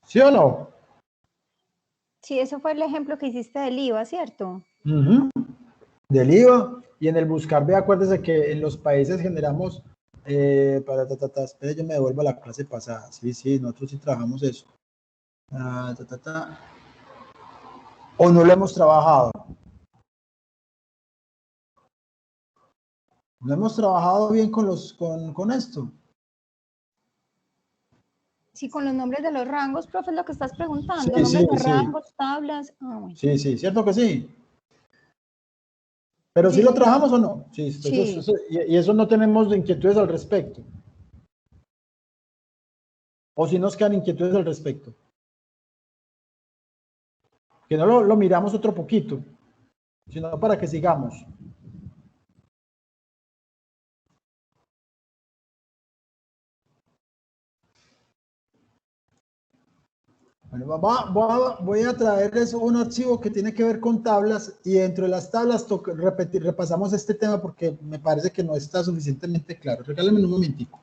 ¿Sí o no? Sí, eso fue el ejemplo que hiciste del IVA, ¿cierto? Del IVA, y en el buscar B, acuérdese que en los países generamos, espera, yo me devuelvo a la clase pasada, sí, nosotros sí trabajamos eso. O no lo hemos trabajado. No hemos trabajado bien con esto. Sí, con los nombres de los rangos, profe, es lo que estás preguntando. Sí, Nombres de sí. rangos, tablas. Ah, bueno. Sí, ¿cierto que sí? ¿Pero sí lo trabajamos o no? Sí, Sí. y eso no tenemos inquietudes al respecto. ¿O si nos quedan inquietudes al respecto? Que no lo miramos otro poquito, sino para que sigamos. Bueno, voy a traerles un archivo que tiene que ver con tablas y dentro de las tablas repasamos este tema porque me parece que no está suficientemente claro. Regálenme un momentico.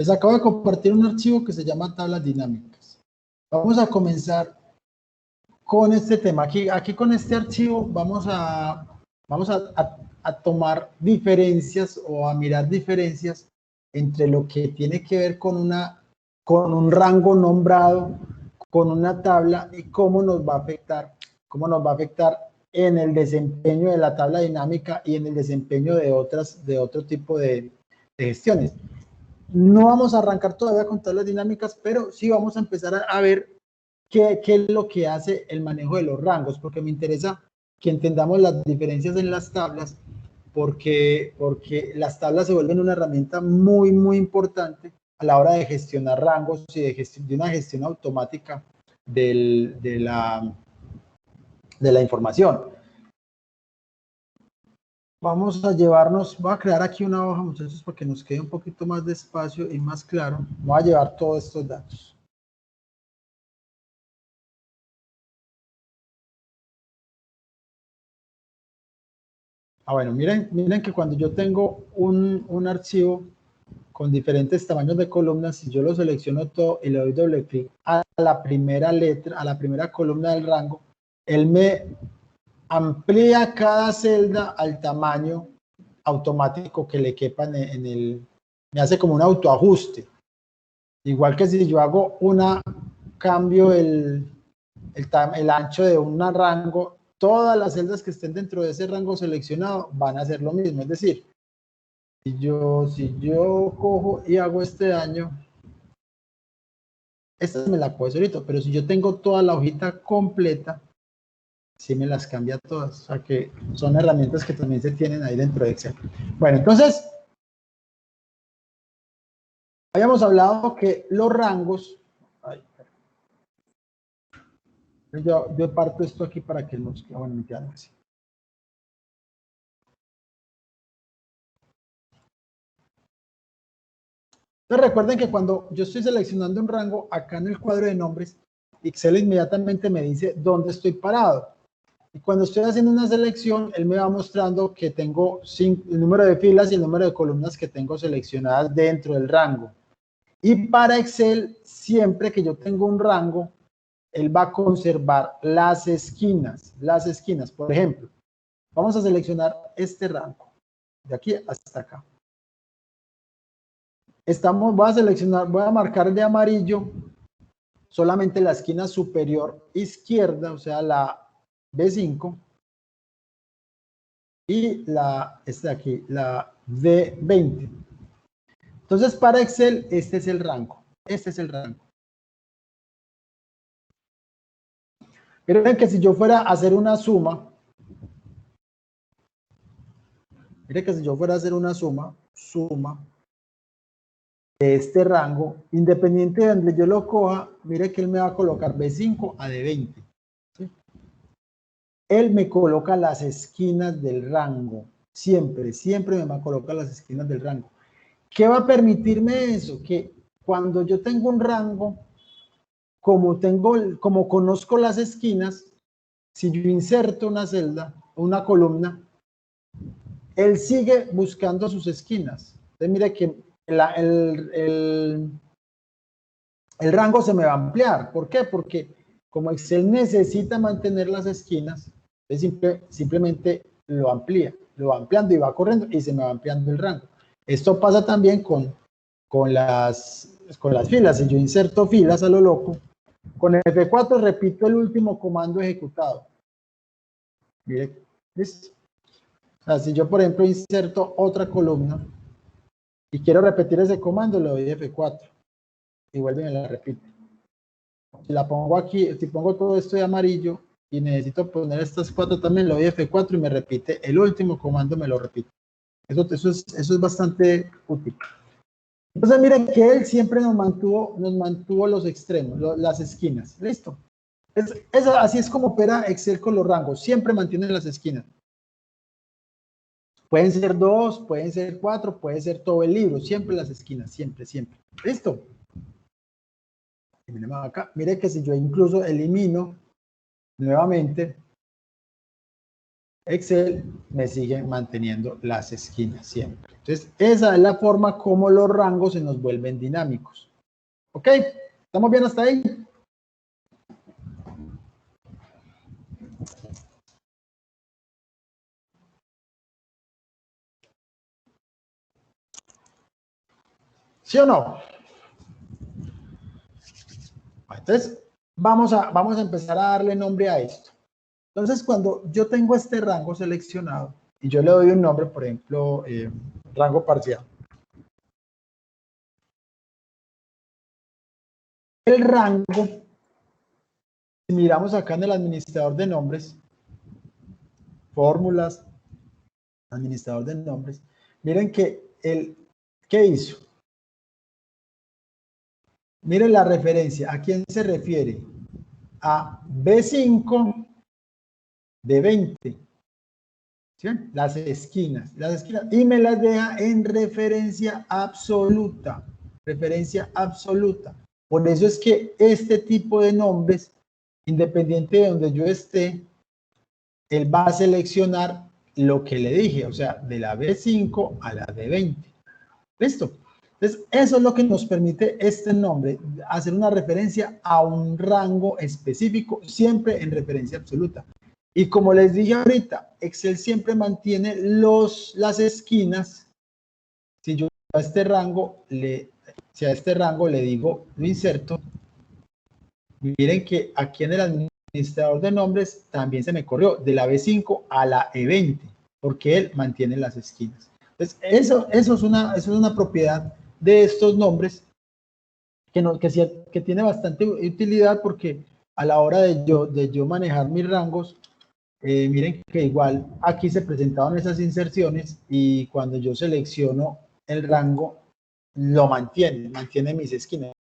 Les acabo de compartir un archivo que se llama tablas dinámicas. Vamos a comenzar con este tema. Aquí con este archivo vamos a tomar diferencias o a mirar diferencias entre lo que tiene que ver con un rango nombrado, con una tabla y cómo nos va a afectar en el desempeño de la tabla dinámica y en el desempeño de otro tipo de gestiones. No vamos a arrancar todavía con tablas dinámicas, pero sí vamos a empezar a ver qué es lo que hace el manejo de los rangos, porque me interesa que entendamos las diferencias en las tablas, porque las tablas se vuelven una herramienta muy, muy importante a la hora de gestionar rangos y de una gestión automática de la información. Vamos a llevarnos, voy a crear aquí una hoja, muchachos, para que nos quede un poquito más de espacio y más claro. Voy a llevar todos estos datos. Bueno, miren que cuando yo tengo un archivo con diferentes tamaños de columnas, si yo lo selecciono todo y le doy doble clic a la primera letra, a la primera columna del rango, él me amplía cada celda al tamaño automático que le quepa me hace como un autoajuste. Igual que si yo hago cambio el ancho de un rango, todas las celdas que estén dentro de ese rango seleccionado van a hacer lo mismo. Es decir, si yo cojo y hago este daño, esta me la puedo hacer ahorita, pero si yo tengo toda la hojita completa, sí me las cambia todas. O sea que son herramientas que también se tienen ahí dentro de Excel. Bueno, entonces, habíamos hablado que los rangos, yo parto esto aquí para que nos quede, bueno, me quedan así. Entonces recuerden que cuando yo estoy seleccionando un rango, acá en el cuadro de nombres, Excel inmediatamente me dice dónde estoy parado. Y cuando estoy haciendo una selección, él me va mostrando que tengo el número de filas y el número de columnas que tengo seleccionadas dentro del rango. Y para Excel, siempre que yo tengo un rango, él va a conservar las esquinas. Por ejemplo, vamos a seleccionar este rango, de aquí hasta acá. Voy a marcar de amarillo solamente la esquina superior izquierda, o sea, la B5, y la D20. Entonces, para Excel, este es el rango. Miren que si yo fuera a hacer una suma, suma de este rango, independiente de donde yo lo coja, mire que él me va a colocar B5 a D20. ¿Sí? Él me coloca las esquinas del rango. Siempre me va a colocar las esquinas del rango. ¿Qué va a permitirme eso? Que cuando yo tengo un rango, como conozco las esquinas, si yo inserto una celda, una columna, él sigue buscando sus esquinas. Entonces, mire que el rango se me va a ampliar. ¿Por qué? Porque como Excel necesita mantener las esquinas, simplemente lo amplía, lo va ampliando y va corriendo y se me va ampliando el rango. Esto pasa también con las filas. Si yo inserto filas a lo loco, con F4 repito el último comando ejecutado. Mire, ¿listo? O sea, si yo, por ejemplo, inserto otra columna y quiero repetir ese comando, le doy F4 y vuelve y me la repite. Si la pongo aquí, si pongo todo esto de amarillo y necesito poner estas 4 también, le doy F4 y me repite el último comando, me lo repite. Eso es bastante útil. Entonces, miren que él siempre nos mantuvo los extremos, las esquinas. ¿Listo? Así es como opera Excel con los rangos. Siempre mantiene las esquinas. Pueden ser 2, pueden ser 4, puede ser todo el libro. Siempre las esquinas, siempre, siempre. ¿Listo? Y miren acá. Mire que si yo incluso elimino nuevamente, Excel me sigue manteniendo las esquinas siempre. Entonces, esa es la forma como los rangos se nos vuelven dinámicos. ¿Ok? ¿Estamos bien hasta ahí? ¿Sí o no? Entonces, vamos a empezar a darle nombre a esto. Entonces, cuando yo tengo este rango seleccionado y yo le doy un nombre, por ejemplo, rango parcial. El rango, si miramos acá en el administrador de nombres, fórmulas, administrador de nombres, miren que ¿qué hizo? Miren la referencia, ¿a quién se refiere? A B5 de 20. ¿Sí? Las esquinas, y me las deja en referencia absoluta. Referencia absoluta. Por eso es que este tipo de nombres, independiente de donde yo esté, él va a seleccionar lo que le dije, o sea, de la B5 a la D20. ¿Listo? Entonces, eso es lo que nos permite este nombre, hacer una referencia a un rango específico, siempre en referencia absoluta. Y como les dije ahorita, Excel siempre mantiene las esquinas. Si yo a este rango le digo, lo inserto, miren que aquí en el administrador de nombres también se me corrió de la B5 a la E20, porque él mantiene las esquinas. Entonces, eso es una propiedad de estos nombres que tiene bastante utilidad, porque a la hora de yo manejar mis rangos, miren que igual aquí se presentaban esas inserciones y cuando yo selecciono el rango, lo mantiene mis esquinas.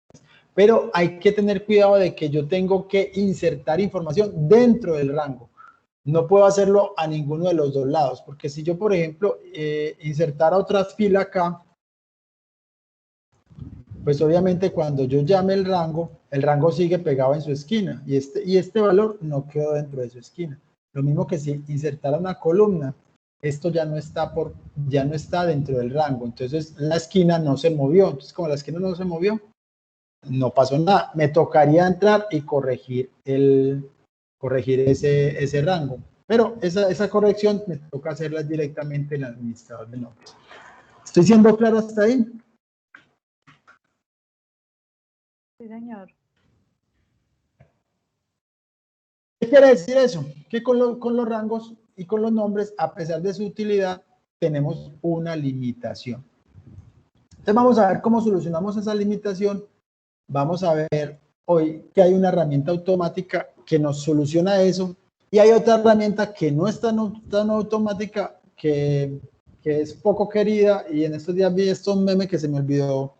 Pero hay que tener cuidado de que yo tengo que insertar información dentro del rango. No puedo hacerlo a ninguno de los dos lados, porque si yo, por ejemplo, insertara otra fila acá, pues obviamente cuando yo llame el rango sigue pegado en su esquina y este valor no quedó dentro de su esquina. Lo mismo que si insertara una columna, esto ya no está dentro del rango, entonces la esquina no se movió. Entonces, como la esquina no se movió, no pasó nada. Me tocaría entrar y corregir ese rango, pero esa corrección me toca hacerla directamente en el administrador de nombres. ¿Estoy siendo claro hasta ahí? Sí, señor. ¿Qué quiere decir eso? Que con los rangos y con los nombres, a pesar de su utilidad, tenemos una limitación. Entonces vamos a ver cómo solucionamos esa limitación. Vamos a ver hoy que hay una herramienta automática que nos soluciona eso, y hay otra herramienta que no es tan automática, que es poco querida, y en estos días vi estos memes que se me olvidó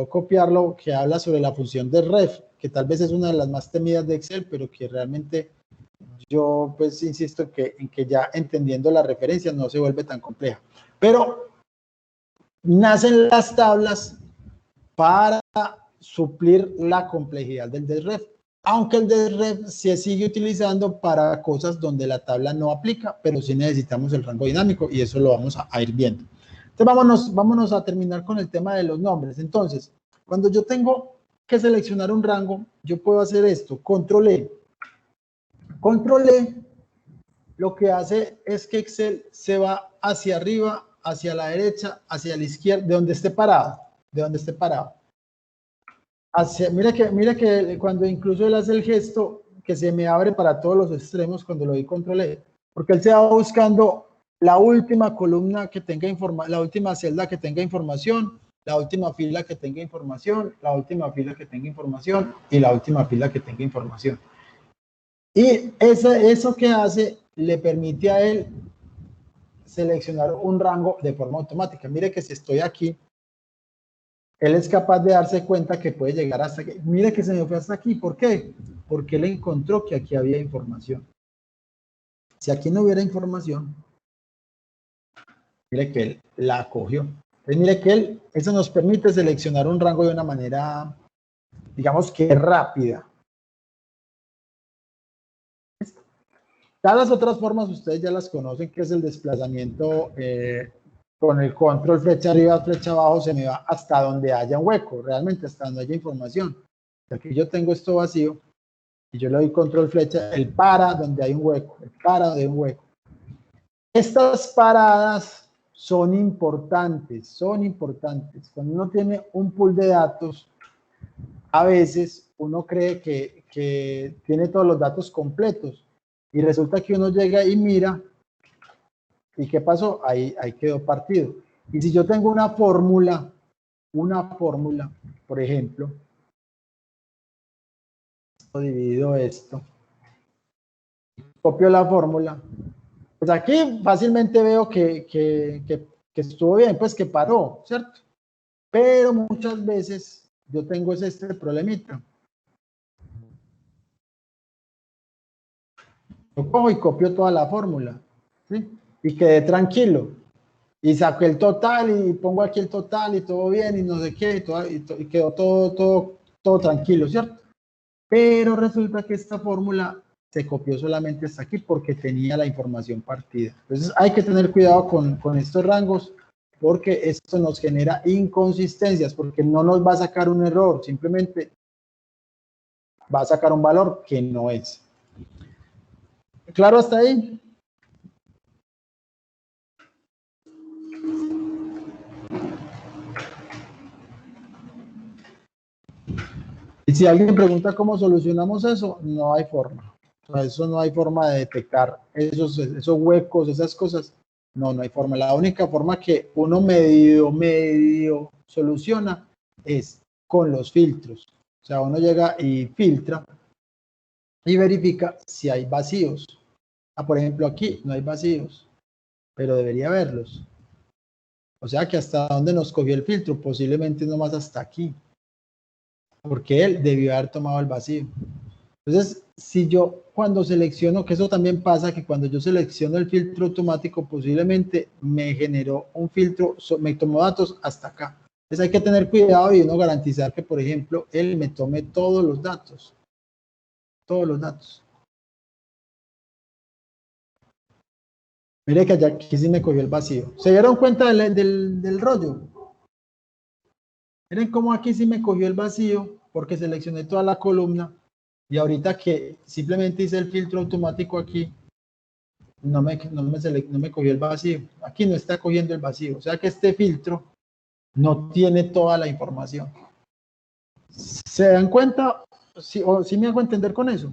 copiarlo, que habla sobre la función de ref, que tal vez es una de las más temidas de Excel, pero que realmente yo pues insisto en que ya entendiendo la referencia no se vuelve tan compleja. Pero nacen las tablas para suplir la complejidad del DESREF, aunque el DESREF se sigue utilizando para cosas donde la tabla no aplica, pero sí necesitamos el rango dinámico y eso lo vamos a ir viendo. Entonces vámonos a terminar con el tema de los nombres. Entonces, cuando yo tengo que seleccionar un rango, yo puedo hacer esto, control E. Control E lo que hace es que Excel se va hacia arriba, hacia la derecha, hacia la izquierda, de donde esté parado, Mira que cuando incluso él hace el gesto que se me abre para todos los extremos cuando lo doy control E, porque él se va buscando la última columna que tenga información, la última celda que tenga información, la última fila que tenga información, la última fila que tenga información y la última fila que tenga información. Y eso que hace le permite a él seleccionar un rango de forma automática. Mire que si estoy aquí, él es capaz de darse cuenta que puede llegar hasta aquí. Mire que se me fue hasta aquí. ¿Por qué? Porque él encontró que aquí había información. Si aquí no hubiera información, mire que él la cogió. Entonces, mire que eso nos permite seleccionar un rango de una manera, digamos que rápida. Todas las otras formas ustedes ya las conocen, que es el desplazamiento con el control flecha arriba, flecha abajo, se me va hasta donde haya un hueco, realmente hasta donde haya información. Aquí yo tengo esto vacío y yo le doy control flecha, el para donde hay un hueco, el para donde hay un hueco. Estas paradas son importantes. Cuando uno tiene un pool de datos, a veces uno cree que tiene todos los datos completos. Y resulta que uno llega y mira, ¿y qué pasó? Ahí quedó partido. Y si yo tengo una fórmula, por ejemplo, divido esto, copio la fórmula, pues aquí fácilmente veo que estuvo bien, pues que paró, ¿cierto? Pero muchas veces yo tengo este problemita. Yo cojo y copio toda la fórmula, ¿sí? Y quedé tranquilo. Y saqué el total y pongo aquí el total y todo bien y no sé qué, y quedó todo tranquilo, ¿cierto? Pero resulta que esta fórmula se copió solamente hasta aquí porque tenía la información partida. Entonces hay que tener cuidado con estos rangos porque esto nos genera inconsistencias, porque no nos va a sacar un error, simplemente va a sacar un valor que no es. ¿Claro hasta ahí? Y si alguien pregunta cómo solucionamos eso, no hay forma. O sea, eso no hay forma de detectar esos huecos, esas cosas. No hay forma. La única forma que uno medio soluciona es con los filtros. O sea, uno llega y filtra y verifica si hay vacíos. Por ejemplo, aquí no hay vacíos, pero debería haberlos. O sea que hasta donde nos cogió el filtro, posiblemente nomás hasta aquí. Porque él debió haber tomado el vacío. Entonces, si yo cuando selecciono, que eso también pasa, que cuando yo selecciono el filtro automático, posiblemente me generó un filtro, me tomó datos hasta acá. Entonces hay que tener cuidado y uno garantizar que, por ejemplo, él me tome todos los datos. Todos los datos. Mire que allá aquí sí me cogió el vacío. ¿Se dieron cuenta del rollo? Miren cómo aquí sí me cogió el vacío porque seleccioné toda la columna. Y ahorita que simplemente hice el filtro automático aquí, no me cogió el vacío. Aquí no está cogiendo el vacío. O sea que este filtro no tiene toda la información. ¿Se dan cuenta? ¿Sí me hago entender con eso?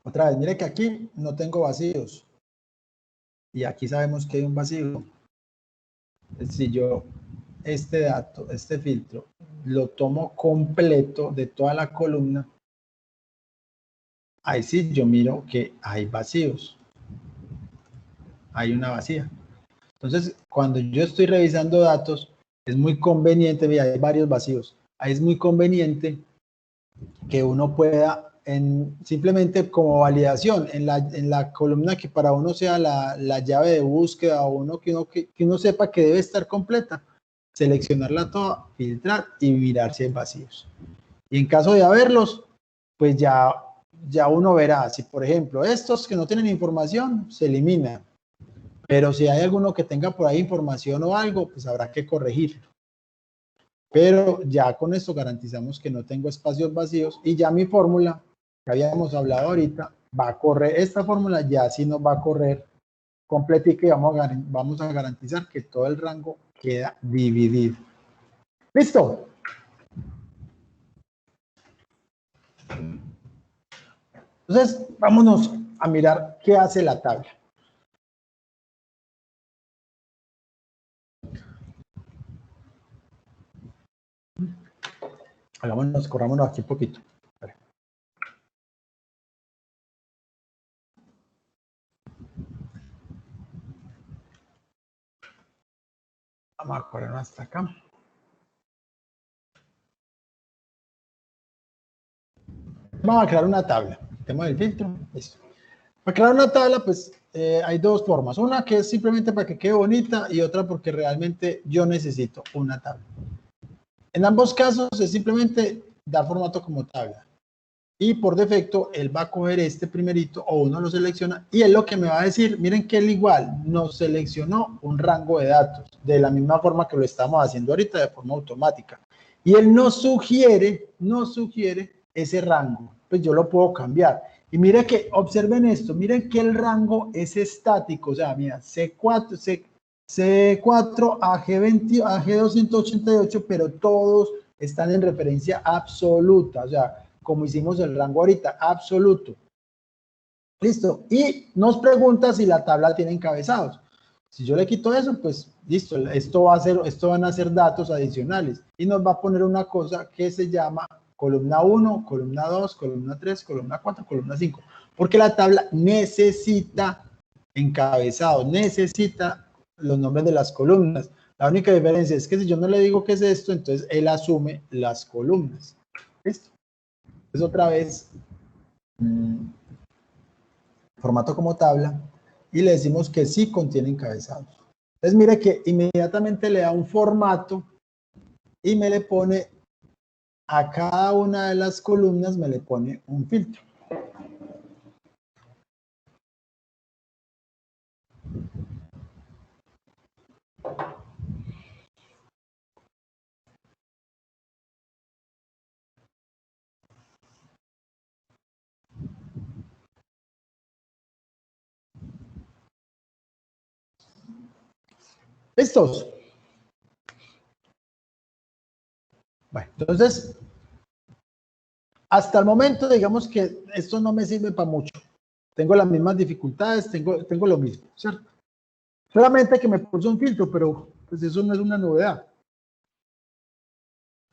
Otra vez, mire que aquí no tengo vacíos. Y aquí sabemos que hay un vacío. Si yo este dato, este filtro, lo tomo completo de toda la columna, ahí sí yo miro que hay vacíos. Hay una vacía. Entonces, cuando yo estoy revisando datos, es muy conveniente, mira, hay varios vacíos. ahí es muy conveniente que uno pueda, simplemente como validación, en la columna que para uno sea la llave de búsqueda, o que uno sepa que debe estar completa, seleccionarla toda, filtrar y mirar si hay vacíos. Y en caso de haberlos, pues ya uno verá, si por ejemplo estos que no tienen información, se eliminan. Pero si hay alguno que tenga por ahí información o algo, pues habrá que corregirlo. Pero ya con esto garantizamos que no tengo espacios vacíos y ya mi fórmula, que habíamos hablado ahorita, va a correr, esta fórmula ya sí nos va a correr completica y vamos a garantizar que todo el rango queda dividido. ¿Listo? Entonces, vámonos a mirar qué hace la tabla. Corrámonos aquí un poquito. Vamos a correr hasta acá. Vamos a crear una tabla. Tenemos el filtro. Listo. Para crear una tabla, pues hay dos formas. Una que es simplemente para que quede bonita y otra porque realmente yo necesito una tabla. En ambos casos es simplemente dar formato como tabla. Y por defecto, él va a coger este primerito o uno lo selecciona y él lo que me va a decir, miren que él igual nos seleccionó un rango de datos de la misma forma que lo estamos haciendo ahorita de forma automática. Y él nos sugiere ese rango. Pues yo lo puedo cambiar. Y mire que, observen esto, miren que el rango es estático. O sea, mira, C4 a G20, a G288, pero todos están en referencia absoluta. O sea, como hicimos el rango ahorita, absoluto. Listo. Y nos pregunta si la tabla tiene encabezados. Si yo le quito eso, pues listo, esto van a ser datos adicionales. Y nos va a poner una cosa que se llama columna 1, columna 2, columna 3, columna 4, columna 5. Porque la tabla necesita encabezados, necesita los nombres de las columnas. La única diferencia es que si yo no le digo qué es esto, entonces él asume las columnas. ¿Listo? Entonces otra vez, formato como tabla, y le decimos que sí contiene encabezados. Entonces mire que inmediatamente le da un formato y me le pone a cada una de las columnas, me le pone un filtro. ¿Listos? Bueno, entonces, hasta el momento, digamos que esto no me sirve para mucho. Tengo las mismas dificultades, tengo lo mismo, ¿cierto? Solamente que me puso un filtro, pero pues eso no es una novedad.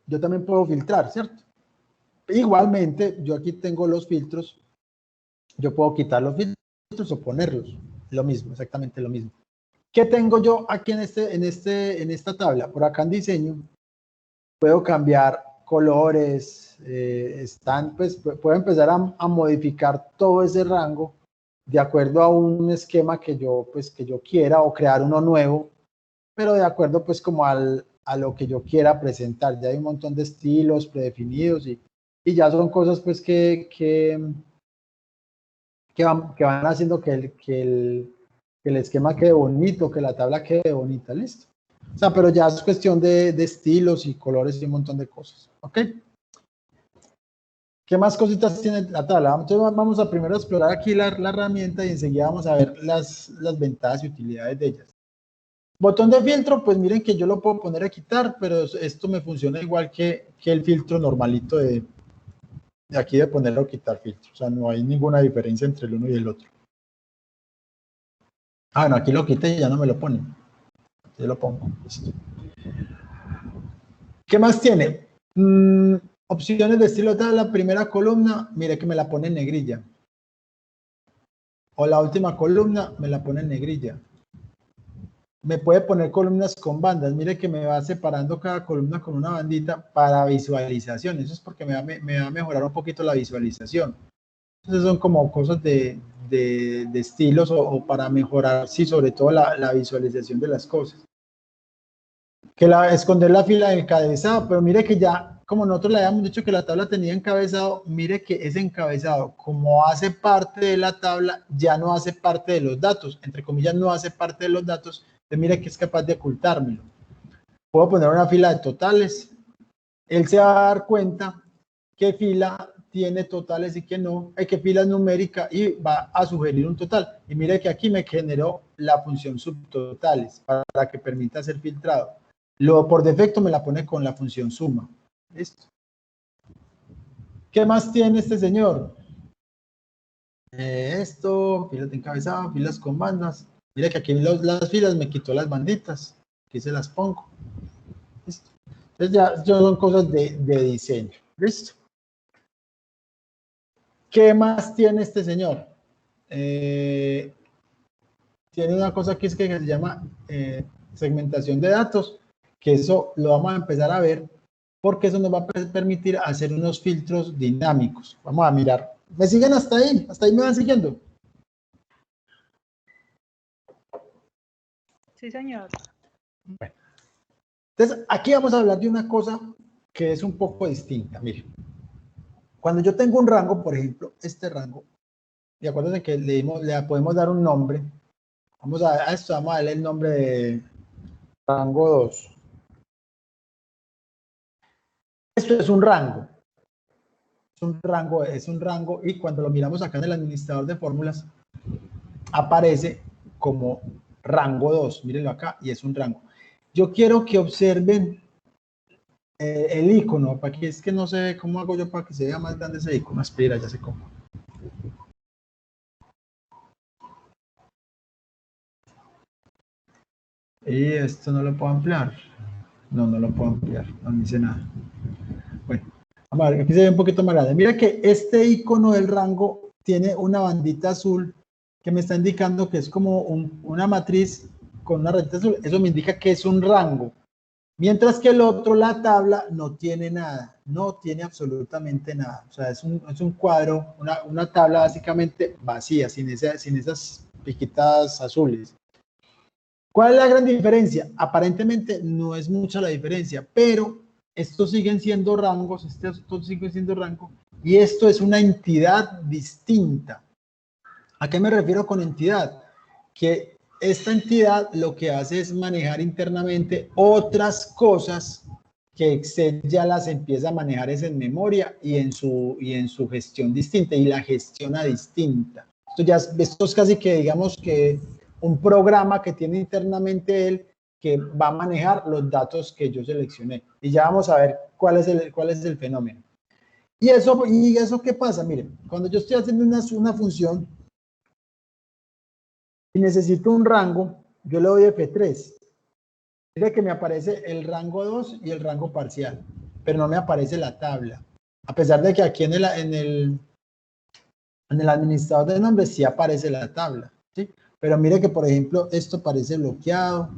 Yo también puedo filtrar, ¿cierto? Igualmente, yo aquí tengo los filtros. Yo puedo quitar los filtros o ponerlos. Lo mismo, exactamente lo mismo. ¿Qué tengo yo aquí en esta tabla? Por acá en diseño, puedo cambiar colores, pues puedo empezar a modificar todo ese rango de acuerdo a un esquema que yo quiera o crear uno nuevo, pero de acuerdo pues como a lo que yo quiera presentar. Ya hay un montón de estilos predefinidos y ya son cosas pues que van haciendo que el esquema quede bonito, que la tabla quede bonita, listo. O sea, pero ya es cuestión de estilos y colores y un montón de cosas, ¿ok? ¿Qué más cositas tiene la tabla? Entonces vamos a primero explorar aquí la herramienta y enseguida vamos a ver las ventajas y utilidades de ellas. Botón de filtro, pues miren que yo lo puedo poner a quitar, pero esto me funciona igual que el filtro normalito de aquí de ponerlo o quitar filtro. O sea, no hay ninguna diferencia entre el uno y el otro. Ah, no, aquí lo quité y ya no me lo pone. Yo lo pongo. Listo. ¿Qué más tiene? Opciones de estilo de la primera columna, mire que me la pone en negrilla. O la última columna me la pone en negrilla. me puede poner columnas con bandas. Mire que me va separando cada columna con una bandita para visualización. Eso es porque me va a mejorar un poquito la visualización. Entonces son como cosas de estilos o para mejorar, sí, sobre todo la visualización de las cosas. Que esconder la fila del encabezado, pero mire que ya, como nosotros le habíamos dicho que la tabla tenía encabezado, mire que ese encabezado, como hace parte de la tabla, ya no hace parte de los datos, entre comillas no hace parte de los datos, entonces mire que es capaz de ocultármelo. Puedo poner una fila de totales, él se va a dar cuenta qué fila tiene totales y qué no, qué fila es numérica y va a sugerir un total. Y mire que aquí me generó la función subtotales para que permita ser filtrado. Por defecto me la pone con la función suma. ¿Listo? ¿Qué más tiene este señor? Esto, filas de encabezado, filas con bandas. Mira que aquí las filas me quitó las banditas. Aquí se las pongo. ¿Listo? Entonces ya son cosas de diseño. ¿Listo? ¿Qué más tiene este señor? Tiene una cosa que se llama segmentación de datos, que eso lo vamos a empezar a ver porque eso nos va a permitir hacer unos filtros dinámicos. Vamos a mirar. ¿Me siguen hasta ahí? ¿Hasta ahí me van siguiendo? Sí, señor. Bueno. Entonces, aquí vamos a hablar de una cosa que es un poco distinta. Miren, cuando yo tengo un rango, por ejemplo, este rango, y acuérdense que le podemos dar un nombre. Vamos a esto, vamos a darle el nombre de rango 2. Esto es un rango. Es un rango y cuando lo miramos acá en el administrador de fórmulas, aparece como rango 2. Mírenlo acá y es un rango. Yo quiero que observen el icono, para que es que no se ve, ¿cómo hago yo para que se vea más grande ese icono? Espera, ya sé cómo. Y esto no lo puedo ampliar. No lo puedo ampliar, no dice nada. Bueno, vamos a ver, aquí se ve un poquito más grande. Mira que este icono del rango tiene una bandita azul que me está indicando que es como una matriz con una rayita azul. Eso me indica que es un rango. Mientras que el otro, la tabla, no tiene nada, no tiene absolutamente nada. O sea, es un cuadro, una tabla básicamente vacía, sin esas piquitas azules. ¿Cuál es la gran diferencia? Aparentemente no es mucha la diferencia, pero estos siguen siendo rangos, estos siguen siendo rangos, y esto es una entidad distinta. ¿A qué me refiero con entidad? Que esta entidad lo que hace es manejar internamente otras cosas que Excel ya las empieza a manejar es en memoria y en su gestión distinta, y la gestiona distinta. Esto es casi que digamos que un programa que tiene internamente él que va a manejar los datos que yo seleccioné. Y ya vamos a ver cuál es el fenómeno. ¿Y eso qué pasa? Miren, cuando yo estoy haciendo una función y necesito un rango, yo le doy F3. Mire que me aparece el rango 2 y el rango parcial, pero no me aparece la tabla. A pesar de que aquí en el administrador de nombres sí aparece la tabla, ¿sí? Pero mire que, por ejemplo, esto parece bloqueado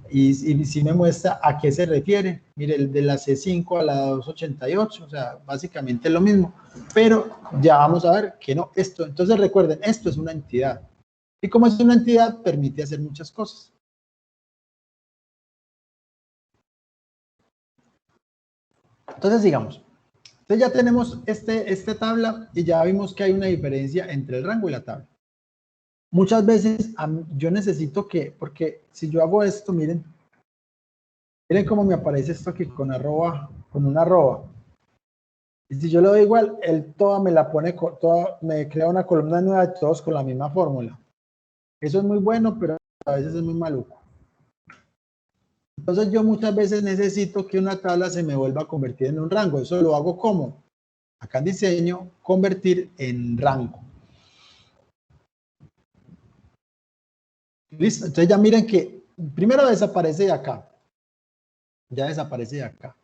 y sí me muestra a qué se refiere. Mire, el de la C5 a la 288, o sea, básicamente es lo mismo, pero ya vamos a ver que no, entonces recuerden, esto es una entidad. Y como es una entidad, permite hacer muchas cosas. Entonces, digamos, ya tenemos esta tabla y ya vimos que hay una diferencia entre el rango y la tabla. Muchas veces yo necesito porque si yo hago esto, miren cómo me aparece esto aquí con una arroba. Y si yo le doy igual, él me crea una columna nueva de todos con la misma fórmula. Eso es muy bueno, pero a veces es muy maluco. Entonces yo muchas veces necesito que una tabla se me vuelva a convertir en un rango. Eso lo hago ¿cómo? Acá en diseño, convertir en rango. Listo, entonces ya miren que primero desaparece de acá. Ya desaparece de acá.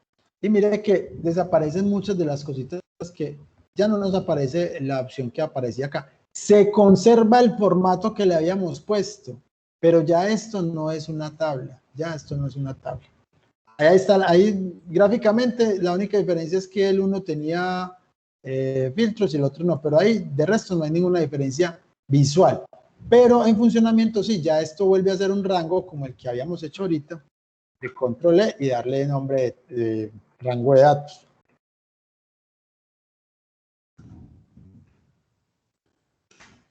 Y miren que desaparecen muchas de las cositas que ya no nos aparece la opción que aparecía acá. Se conserva el formato que le habíamos puesto. pero ya esto no es una tabla, ya esto no es una tabla. Ahí está, ahí gráficamente la única diferencia es que el uno tenía filtros y el otro no, pero ahí de resto no hay ninguna diferencia visual. Pero en funcionamiento sí, ya esto vuelve a ser un rango como el que habíamos hecho ahorita, de control E y darle nombre de rango de datos.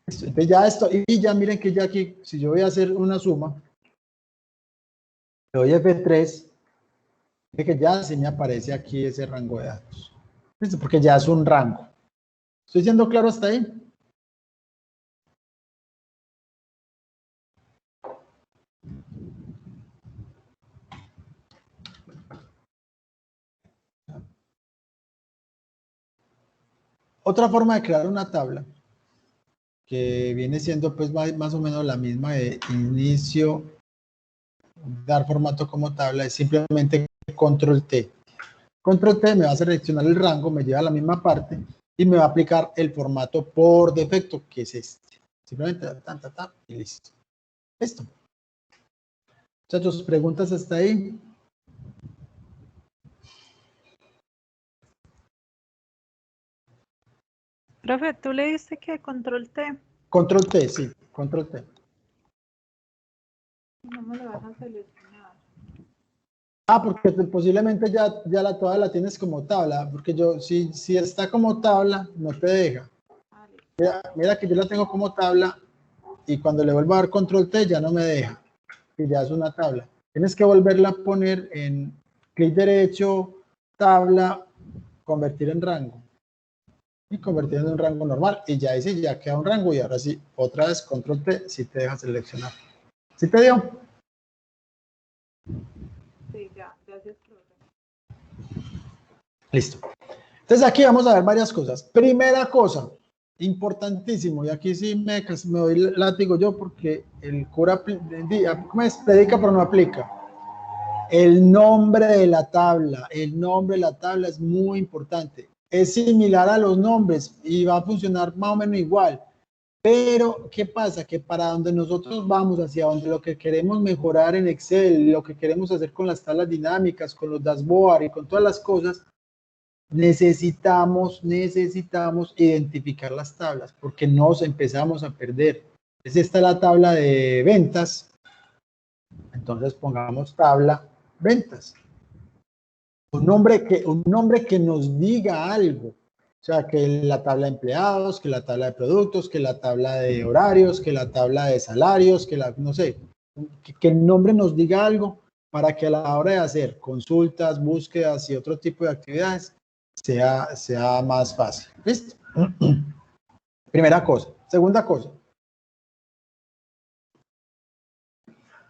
Entonces ya esto, y ya miren que ya aquí, si yo voy a hacer una suma, le doy F3, que ya se me aparece aquí ese rango de datos. ¿Listo? Porque ya es un rango. ¿Estoy siendo claro hasta ahí? Otra forma de crear una tabla, que viene siendo pues más o menos la misma de inicio, dar formato como tabla, es simplemente control T. Control T me va a seleccionar el rango, me lleva a la misma parte y me va a aplicar el formato por defecto, que es este. Simplemente y listo. Listo. Muchachos, ¿preguntas hasta ahí? Profe, ¿tú le diste que control T? Control T, sí, control T. No me lo vas a seleccionar. Ah, porque posiblemente ya la toda la tienes como tabla, porque yo, si está como tabla, no te deja. Mira que yo la tengo como tabla y cuando le vuelvo a dar control T ya no me deja, que ya es una tabla. Tienes que volverla a poner en clic derecho, tabla, convertir en rango. Y convertir en un rango normal y ya ahí sí, ya queda un rango y ahora sí, otra vez control T si te deja seleccionar. ¿Sí te dio? Sí, ya, gracias, profe. Listo. Entonces aquí vamos a ver varias cosas. Primera cosa, importantísimo, y aquí sí me doy látigo yo porque el cura ¿cómo es? Predica pero no aplica. El nombre de la tabla, es muy importante. Es similar a los nombres y va a funcionar más o menos igual. Pero, ¿qué pasa? Que para donde nosotros vamos, hacia donde lo que queremos mejorar en Excel, lo que queremos hacer con las tablas dinámicas, con los dashboard y con todas las cosas, necesitamos identificar las tablas porque nos empezamos a perder. Entonces, esta es la tabla de ventas. Entonces, pongamos tabla ventas. Un nombre que nos diga algo. O sea, que la tabla de empleados, que la tabla de productos, que la tabla de horarios, que la tabla de salarios, no sé, que el nombre nos diga algo para que a la hora de hacer consultas, búsquedas y otro tipo de actividades sea más fácil. ¿Listo? Primera cosa. Segunda cosa.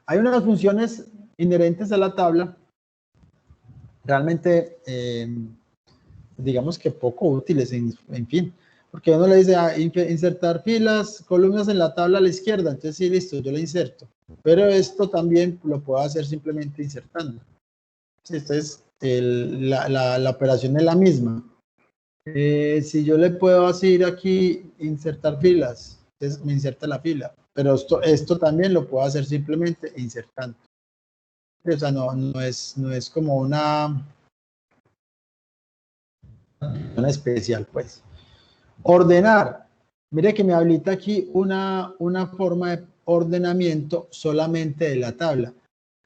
Hay unas funciones inherentes a la tabla realmente digamos que poco útiles, en fin, porque uno le dice insertar filas, columnas en la tabla a la izquierda, entonces sí, listo, yo le inserto, pero esto también lo puedo hacer simplemente insertando. Entonces, la operación es la misma. Si yo le puedo decir aquí insertar filas, entonces me inserta la fila, pero esto también lo puedo hacer simplemente insertando. O sea, no es como una especial, pues. Ordenar. Mire que me habilita aquí una forma de ordenamiento solamente de la tabla.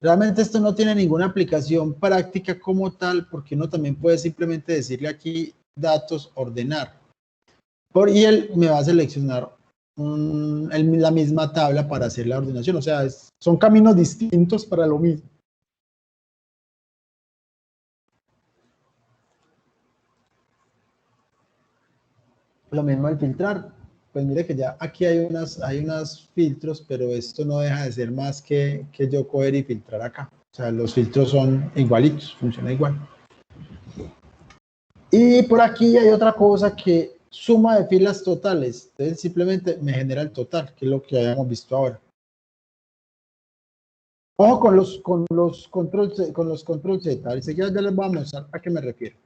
Realmente esto no tiene ninguna aplicación práctica como tal, porque uno también puede simplemente decirle aquí datos, ordenar. Y él me va a seleccionar la misma tabla para hacer la ordenación. O sea, son caminos distintos para lo mismo. Lo mismo al filtrar. Pues mire que ya aquí hay unos filtros, pero esto no deja de ser más que yo coger y filtrar acá. O sea, los filtros son igualitos, funciona igual. Y por aquí hay otra cosa que suma de filas totales. Entonces simplemente me genera el total, que es lo que habíamos visto ahora. Ojo con los control Z. Enseguida ya les voy a mostrar a qué me refiero.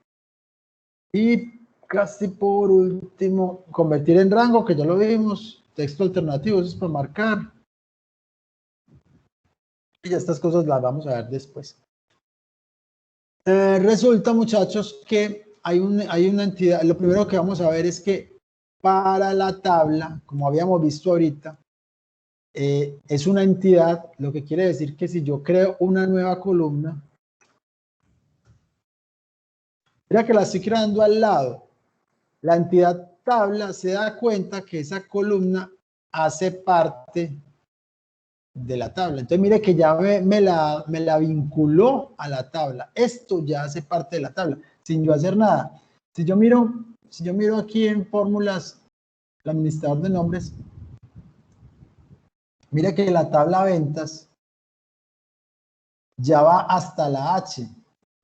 Y casi por último, convertir en rango, que ya lo vimos. Texto alternativo, eso es para marcar. Y estas cosas las vamos a ver después. Resulta, muchachos, que hay una entidad. Lo primero que vamos a ver es que para la tabla, como habíamos visto ahorita, es una entidad, lo que quiere decir que si yo creo una nueva columna, mira que la estoy creando al lado, la entidad tabla se da cuenta que esa columna hace parte de la tabla. Entonces mire que ya me la vinculó a la tabla. Esto ya hace parte de la tabla, sin yo hacer nada. Si yo miro aquí en fórmulas, el administrador de nombres, mire que la tabla ventas ya va hasta la H.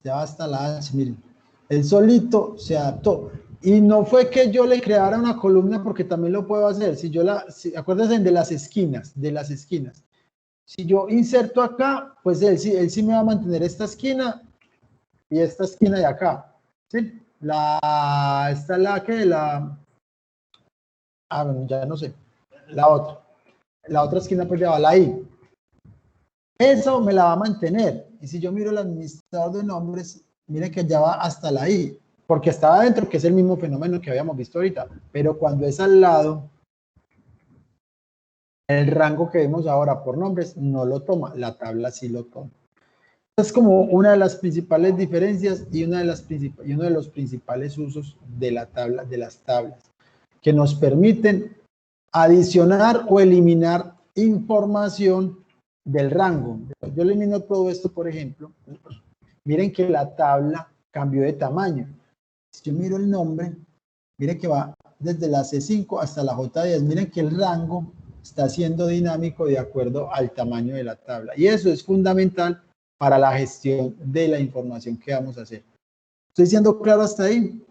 Ya va hasta la H, miren. Él solito se adaptó. Y no fue que yo le creara una columna, porque también lo puedo hacer. Acuérdense de las esquinas, Si yo inserto acá, pues él sí me va a mantener esta esquina y esta esquina de acá. ¿Sí? Esta es la que bueno, ya no sé. La otra esquina pues ya va la I. Eso me la va a mantener. Y si yo miro el administrador de nombres, miren que ya va hasta la I, porque estaba adentro, que es el mismo fenómeno que habíamos visto ahorita. Pero cuando es al lado, el rango que vemos ahora por nombres no lo toma, la tabla sí lo toma. Es como una de las principales diferencias y uno de los principales usos de la tabla, de las tablas, que nos permiten adicionar o eliminar información del rango. Yo elimino todo esto, por ejemplo. Miren que la tabla cambió de tamaño. Si yo miro el nombre, miren que va desde la C5 hasta la J10. Miren que el rango está siendo dinámico de acuerdo al tamaño de la tabla. Y eso es fundamental para la gestión de la información que vamos a hacer. ¿Estoy siendo claro hasta ahí?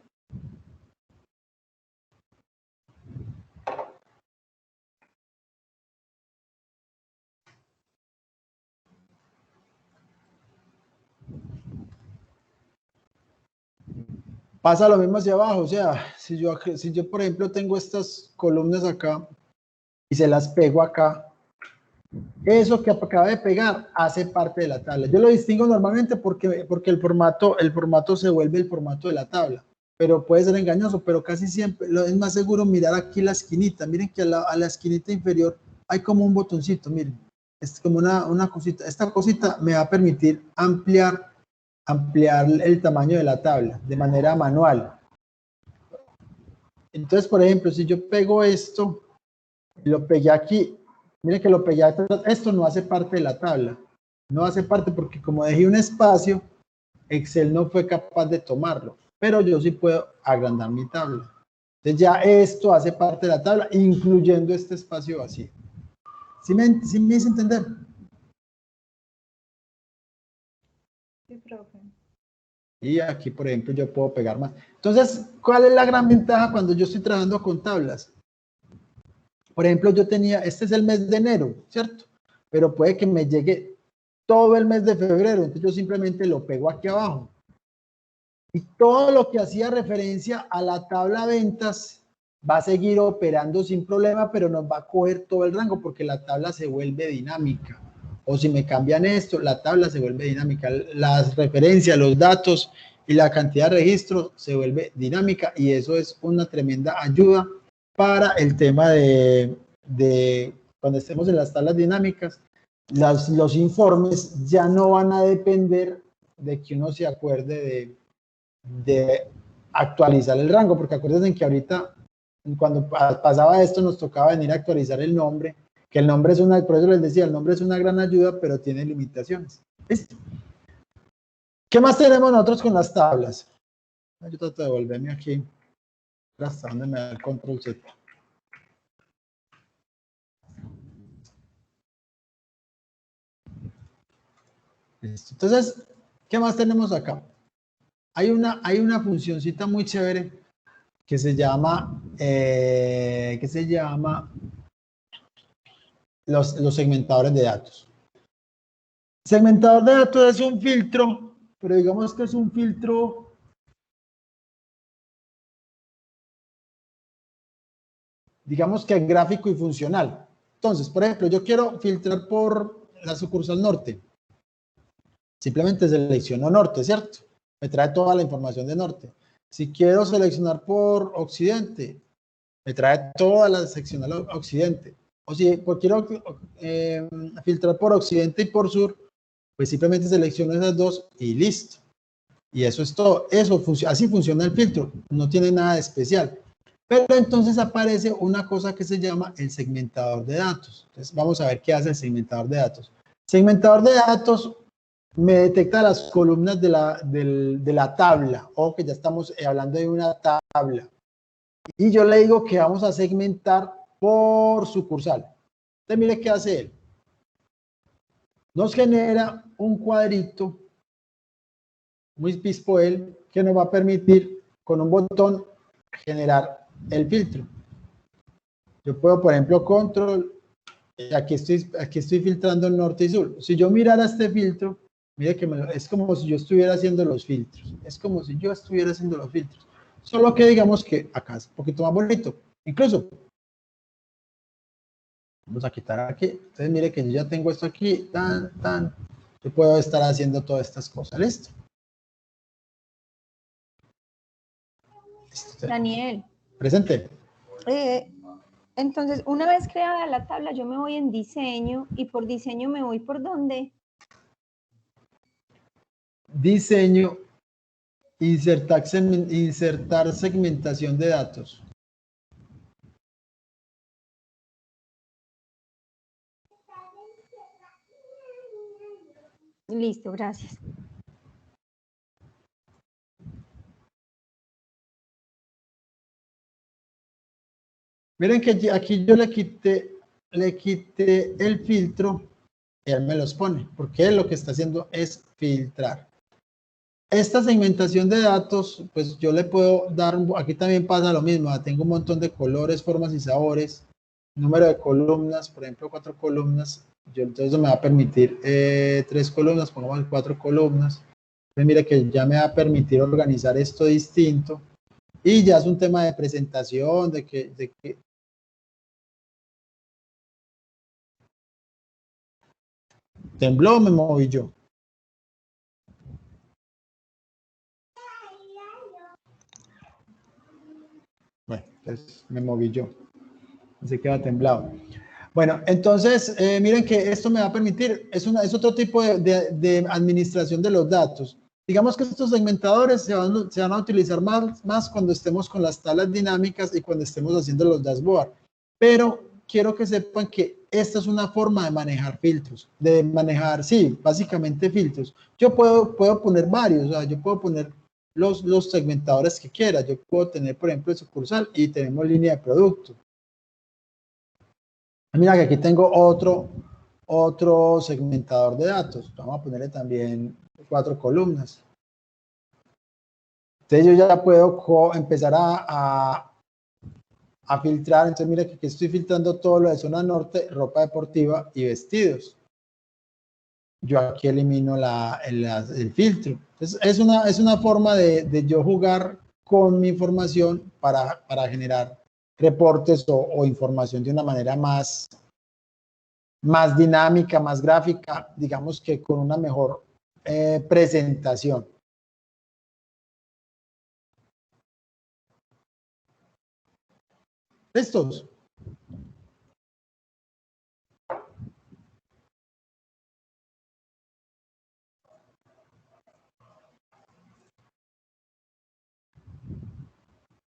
Pasa lo mismo hacia abajo, o sea, si yo, por ejemplo, tengo estas columnas acá y se las pego acá, eso que acaba de pegar hace parte de la tabla. Yo lo distingo normalmente porque el formato se vuelve el formato de la tabla, pero puede ser engañoso, pero casi siempre es más seguro mirar aquí la esquinita. Miren que a la esquinita inferior hay como un botoncito, miren, es como una cosita. Esta cosita me va a permitir ampliar el tamaño de la tabla de manera manual. Entonces, por ejemplo, si yo pego esto, lo pegué aquí, miren que lo pegué atrás, esto no hace parte de la tabla, no hace parte porque como dejé un espacio, Excel no fue capaz de tomarlo, pero yo sí puedo agrandar mi tabla. Entonces ya esto hace parte de la tabla, incluyendo este espacio vacío. ¿Sí me hice entender? Sí, profe. Y aquí, por ejemplo, yo puedo pegar más. Entonces, ¿cuál es la gran ventaja cuando yo estoy trabajando con tablas? Por ejemplo, este es el mes de enero, ¿cierto? Pero puede que me llegue todo el mes de febrero, entonces yo simplemente lo pego aquí abajo. Y todo lo que hacía referencia a la tabla ventas va a seguir operando sin problema, pero nos va a coger todo el rango porque la tabla se vuelve dinámica. O si me cambian esto, la tabla se vuelve dinámica. Las referencias, los datos y la cantidad de registros se vuelve dinámica y eso es una tremenda ayuda para el tema de cuando estemos en las tablas dinámicas. Los informes ya no van a depender de que uno se acuerde de actualizar el rango, porque acuérdense que ahorita cuando pasaba esto nos tocaba venir a actualizar el nombre, que el nombre es por eso les decía, el nombre es una gran ayuda, pero tiene limitaciones. ¿Listo? ¿Qué más tenemos nosotros con las tablas? Yo trato de volverme aquí, hasta donde me da el control Z. Listo. Entonces, ¿qué más tenemos acá? Hay una funcioncita muy chévere que se llama los segmentadores de datos. Segmentador de datos es un filtro, pero digamos que es un filtro digamos que gráfico y funcional. Entonces, por ejemplo, yo quiero filtrar por la sucursal norte. Simplemente selecciono norte, ¿cierto? Me trae toda la información de norte. Si quiero seleccionar por occidente, me trae toda la sección de occidente. O si quiero filtrar por occidente y por sur, pues simplemente selecciono esas dos y listo. Y eso es todo. Así funciona el filtro. No tiene nada de especial. Pero entonces aparece una cosa que se llama el segmentador de datos. Entonces vamos a ver qué hace el segmentador de datos. Segmentador de datos me detecta las columnas de la tabla, o que ya estamos hablando de una tabla. Y yo le digo que vamos a segmentar por sucursal. Entonces mire qué hace él. Nos genera un cuadrito muy pispo él, que nos va a permitir con un botón generar el filtro. Yo puedo, por ejemplo, control, aquí estoy filtrando el norte y sur. Si yo mirara este filtro, mire que es como si yo estuviera haciendo los filtros. Es como si yo estuviera haciendo los filtros. Solo que digamos que acá es un poquito más bonito. Incluso, vamos a quitar aquí. Entonces mire que yo ya tengo esto aquí, yo puedo estar haciendo todas estas cosas. ¿Listo? Daniel. Presente. Entonces, una vez creada la tabla, yo me voy en diseño, y por diseño me voy ¿por dónde? Diseño, insertar segmentación de datos. Listo, gracias. Miren que aquí yo le quité el filtro y él me los pone, porque él lo que está haciendo es filtrar. Esta segmentación de datos, pues yo le puedo dar, aquí también pasa lo mismo, tengo un montón de colores, formas y sabores, número de columnas, por ejemplo 4 columnas, entonces me va a permitir 3 columnas, pongamos 4 columnas, entonces mire que ya me va a permitir organizar esto distinto, y ya es un tema de presentación, de que tembló o me moví yo. Bueno, entonces me moví yo. Se queda temblado. Bueno, entonces, miren que esto me va a permitir, es otro tipo de administración de los datos. Digamos que estos segmentadores se van a utilizar más cuando estemos con las tablas dinámicas y cuando estemos haciendo los dashboards. Pero quiero que sepan que esta es una forma de manejar filtros, de manejar, sí, básicamente filtros. Yo puedo poner varios, o sea, yo puedo poner los segmentadores que quiera. Yo puedo tener, por ejemplo, el sucursal y tenemos línea de producto. Mira que aquí tengo otro segmentador de datos. Vamos a ponerle también 4 columnas. Entonces yo ya puedo empezar a filtrar. Entonces mira que aquí estoy filtrando todo lo de zona norte, ropa deportiva y vestidos. Yo aquí elimino el filtro. Entonces es una forma de yo jugar con mi información para generar reportes o información de una manera más dinámica, más gráfica, digamos que con una mejor presentación. ¿Listos?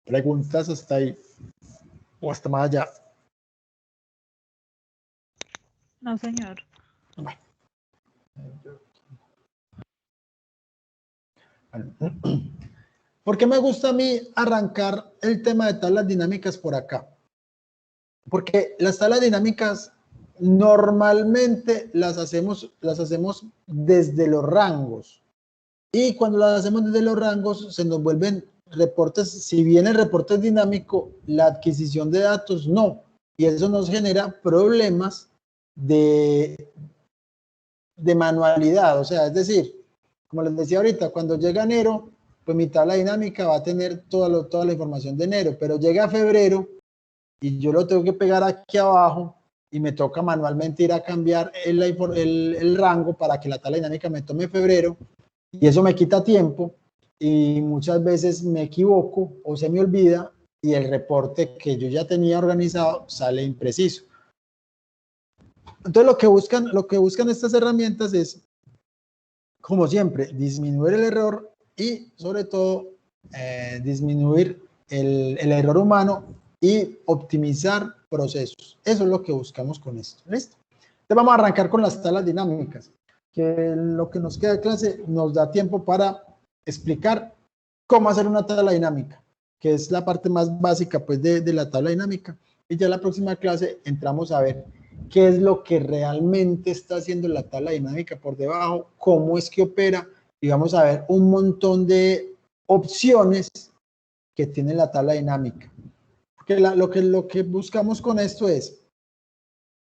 ¿Preguntas hasta ahí? ¿O hasta más allá? No, señor. Bueno. ¿Por qué me gusta a mí arrancar el tema de tablas dinámicas por acá? Porque las tablas dinámicas normalmente las hacemos desde los rangos. Y cuando las hacemos desde los rangos se nos vuelven reportes, si bien el reporte es dinámico, la adquisición de datos no. Y eso nos genera problemas de manualidad. O sea, es decir, como les decía ahorita, cuando llega enero, pues mi tabla dinámica va a tener toda la información de enero, pero llega febrero y yo lo tengo que pegar aquí abajo, y me toca manualmente ir a cambiar el rango para que la tabla dinámica me tome febrero, y eso me quita tiempo y muchas veces me equivoco o se me olvida y el reporte que yo ya tenía organizado sale impreciso. Entonces lo que buscan estas herramientas es, como siempre, disminuir el error y sobre todo disminuir el error humano y optimizar procesos. Eso es lo que buscamos con esto. ¿Listo? Entonces vamos a arrancar con las tablas dinámicas, que lo que nos queda de clase nos da tiempo para explicar cómo hacer una tabla dinámica, que es la parte más básica pues de la tabla dinámica. Y ya en la próxima clase entramos a ver qué es lo que realmente está haciendo la tabla dinámica por debajo, cómo es que opera, y vamos a ver un montón de opciones que tiene la tabla dinámica. Porque lo que buscamos con esto es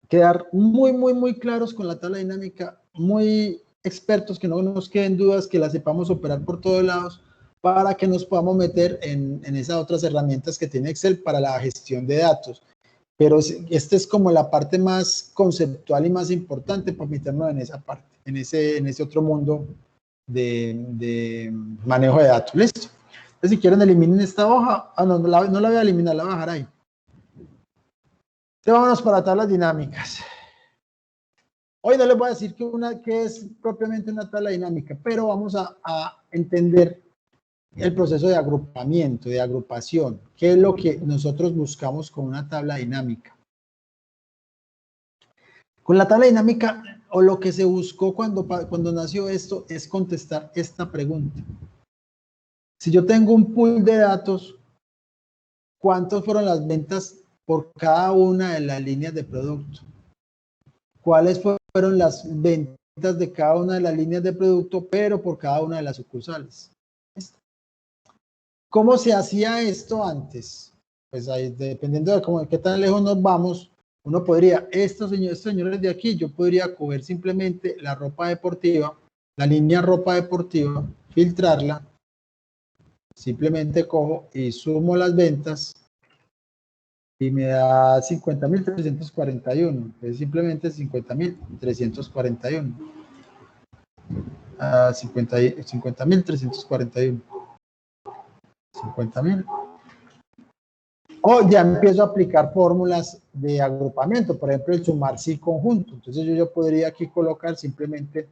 quedar muy claros con la tabla dinámica, muy expertos, que no nos queden dudas, que la sepamos operar por todos lados, para que nos podamos meter en esas otras herramientas que tiene Excel para la gestión de datos. Pero esta es como la parte más conceptual y más importante para meternos en esa parte, en ese otro mundo de manejo de datos. ¿Listo? Entonces, si quieren, eliminen esta hoja. No la voy a eliminar, la voy a dejar ahí. Entonces, vámonos para tablas dinámicas. Hoy no les voy a decir que es propiamente una tabla dinámica, pero vamos a entender el proceso de agrupamiento, de agrupación, que es lo que nosotros buscamos con una tabla dinámica. Con la tabla dinámica, o lo que se buscó cuando nació esto, es contestar esta pregunta. Si yo tengo un pool de datos, ¿cuántas fueron las ventas por cada una de las líneas de producto? ¿Cuáles fueron las ventas de cada una de las líneas de producto, pero por cada una de las sucursales? ¿Cómo se hacía esto antes? Pues ahí, dependiendo de qué tan lejos nos vamos, uno podría, estos señores de aquí, yo podría coger simplemente la ropa deportiva, la línea ropa deportiva, filtrarla, simplemente cojo y sumo las ventas y me da 50.341, es simplemente 50.341. 50.341. 50.000. O ya empiezo a aplicar fórmulas de agrupamiento, por ejemplo, el sumar sí conjunto. Entonces yo podría aquí colocar simplemente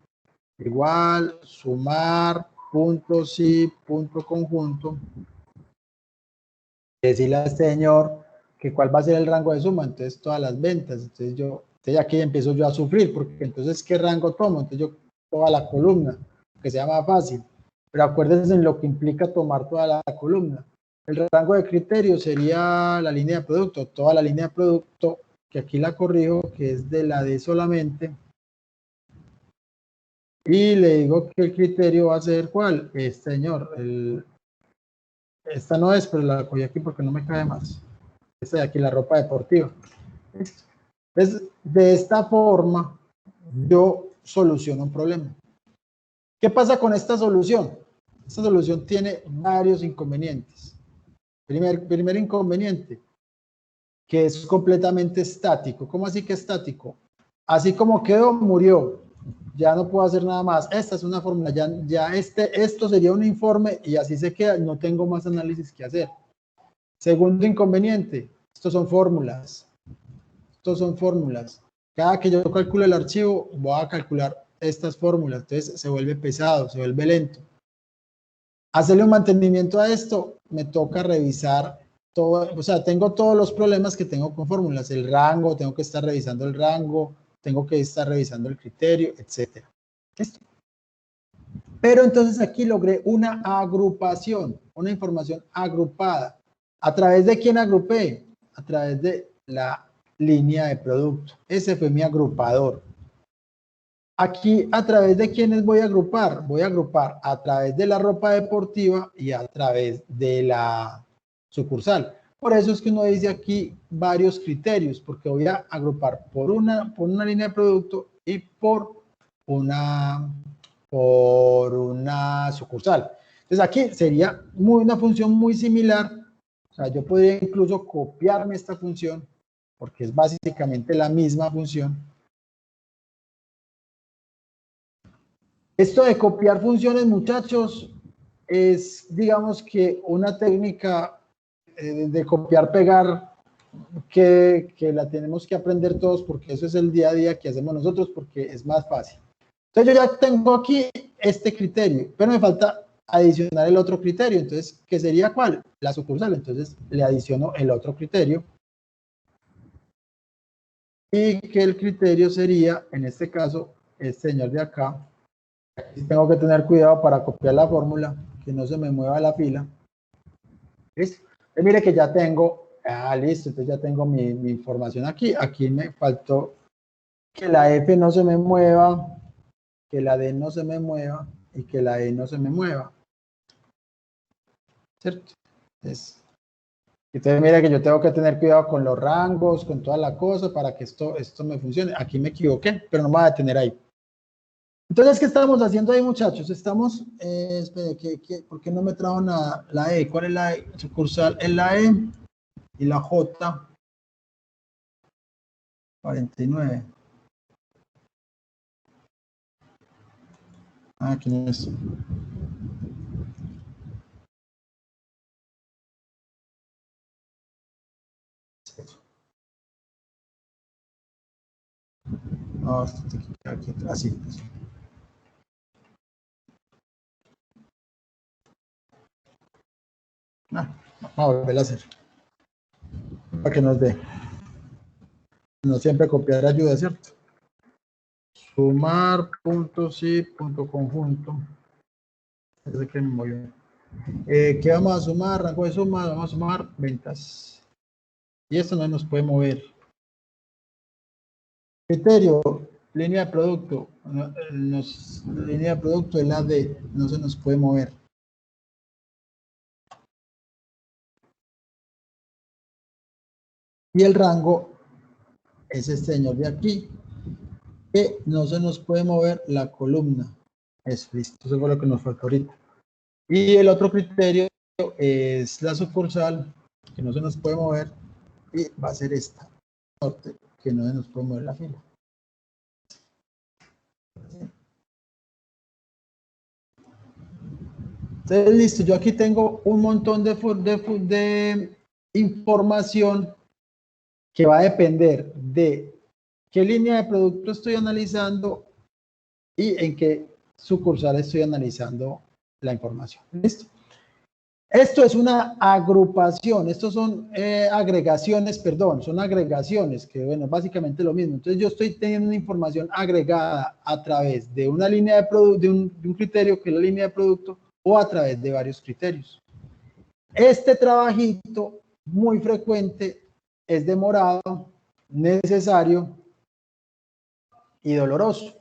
igual, sumar, punto sí, punto conjunto. Decirle a este señor que cuál va a ser el rango de suma, entonces todas las ventas. Entonces aquí empiezo yo a sufrir, porque entonces ¿qué rango tomo? Entonces yo toda la columna, que sea más fácil. Pero acuérdense en lo que implica tomar toda la columna. El rango de criterio sería la línea de producto, toda la línea de producto, que aquí la corrijo, que es de la D solamente. Y le digo que el criterio va a ser ¿cuál? Señor, esta no es, pero la cogí aquí porque no me cae más. Esta de aquí, la ropa deportiva. Entonces, de esta forma, yo soluciono un problema. ¿Qué pasa con esta solución? Esta solución tiene varios inconvenientes. Primer inconveniente, que es completamente estático. ¿Cómo así que estático? Así como quedó, murió. Ya no puedo hacer nada más. Esta es una fórmula. Esto sería un informe y así se queda. No tengo más análisis que hacer. Segundo inconveniente, estos son fórmulas. Estos son fórmulas. Cada que yo calculo el archivo, voy a calcular estas fórmulas. Entonces se vuelve pesado, se vuelve lento. Hacerle un mantenimiento a esto, me toca revisar todo, o sea, tengo todos los problemas que tengo con fórmulas, el rango, tengo que estar revisando el rango, tengo que estar revisando el criterio, etc. ¿Listo? Pero entonces aquí logré una agrupación, una información agrupada. ¿A través de quién agrupé? A través de la línea de producto. Ese fue mi agrupador. Aquí, ¿a través de quiénes voy a agrupar? Voy a agrupar a través de la ropa deportiva y a través de la sucursal. Por eso es que uno dice aquí varios criterios, porque voy a agrupar por una línea de producto y por una sucursal. Entonces aquí sería una función muy similar. O sea, yo podría incluso copiarme esta función porque es básicamente la misma función. Esto de copiar funciones, muchachos, es, digamos que una técnica de copiar, pegar, que la tenemos que aprender todos, porque eso es el día a día que hacemos nosotros, porque es más fácil. Entonces yo ya tengo aquí este criterio, pero me falta adicionar el otro criterio. Entonces, ¿qué sería cuál? La sucursal. Entonces le adiciono el otro criterio. Y que el criterio sería, en este caso, este señor de acá. Aquí tengo que tener cuidado para copiar la fórmula, que no se me mueva la fila. ¿Listo? Mire que ya tengo, listo, entonces ya tengo mi información aquí. Aquí me faltó que la F no se me mueva, que la D no se me mueva y que la E no se me mueva. ¿Cierto? Entonces mira que yo tengo que tener cuidado con los rangos, con toda la cosa para que esto me funcione. Aquí me equivoqué, pero no me voy a detener ahí. Entonces, ¿qué estamos haciendo ahí, muchachos? Estamos, espere, ¿por qué no me trajo la E? ¿Cuál es la E? Sucursal es la E y la J, 49. Aquí no es. No, aquí, así. Vamos a volver a hacer. Para que nos dé. No siempre copiar ayuda, ¿cierto? Sumar, punto, sí, punto, conjunto. Ese que me movió. ¿Qué vamos a sumar? Rango de suma, vamos a sumar ventas. Y esto no nos puede mover. Criterio, línea de producto. Línea de producto es la D, no se nos puede mover. Y el rango es este señor de aquí, que no se nos puede mover la columna. Eso, listo, eso fue lo que nos faltó ahorita. Y el otro criterio es la sucursal, que no se nos puede mover, y va a ser esta, que no se nos puede mover la fila. Entonces, listo, yo aquí tengo un montón de información que va a depender de qué línea de producto estoy analizando y en qué sucursal estoy analizando la información. ¿Listo? Esto es una agrupación, estos son agregaciones, perdón, son agregaciones, que bueno, básicamente lo mismo. Entonces yo estoy teniendo una información agregada a través de una línea de producto, de un criterio que es la línea de producto, o a través de varios criterios. Este trabajito muy frecuente es demorado, necesario y doloroso.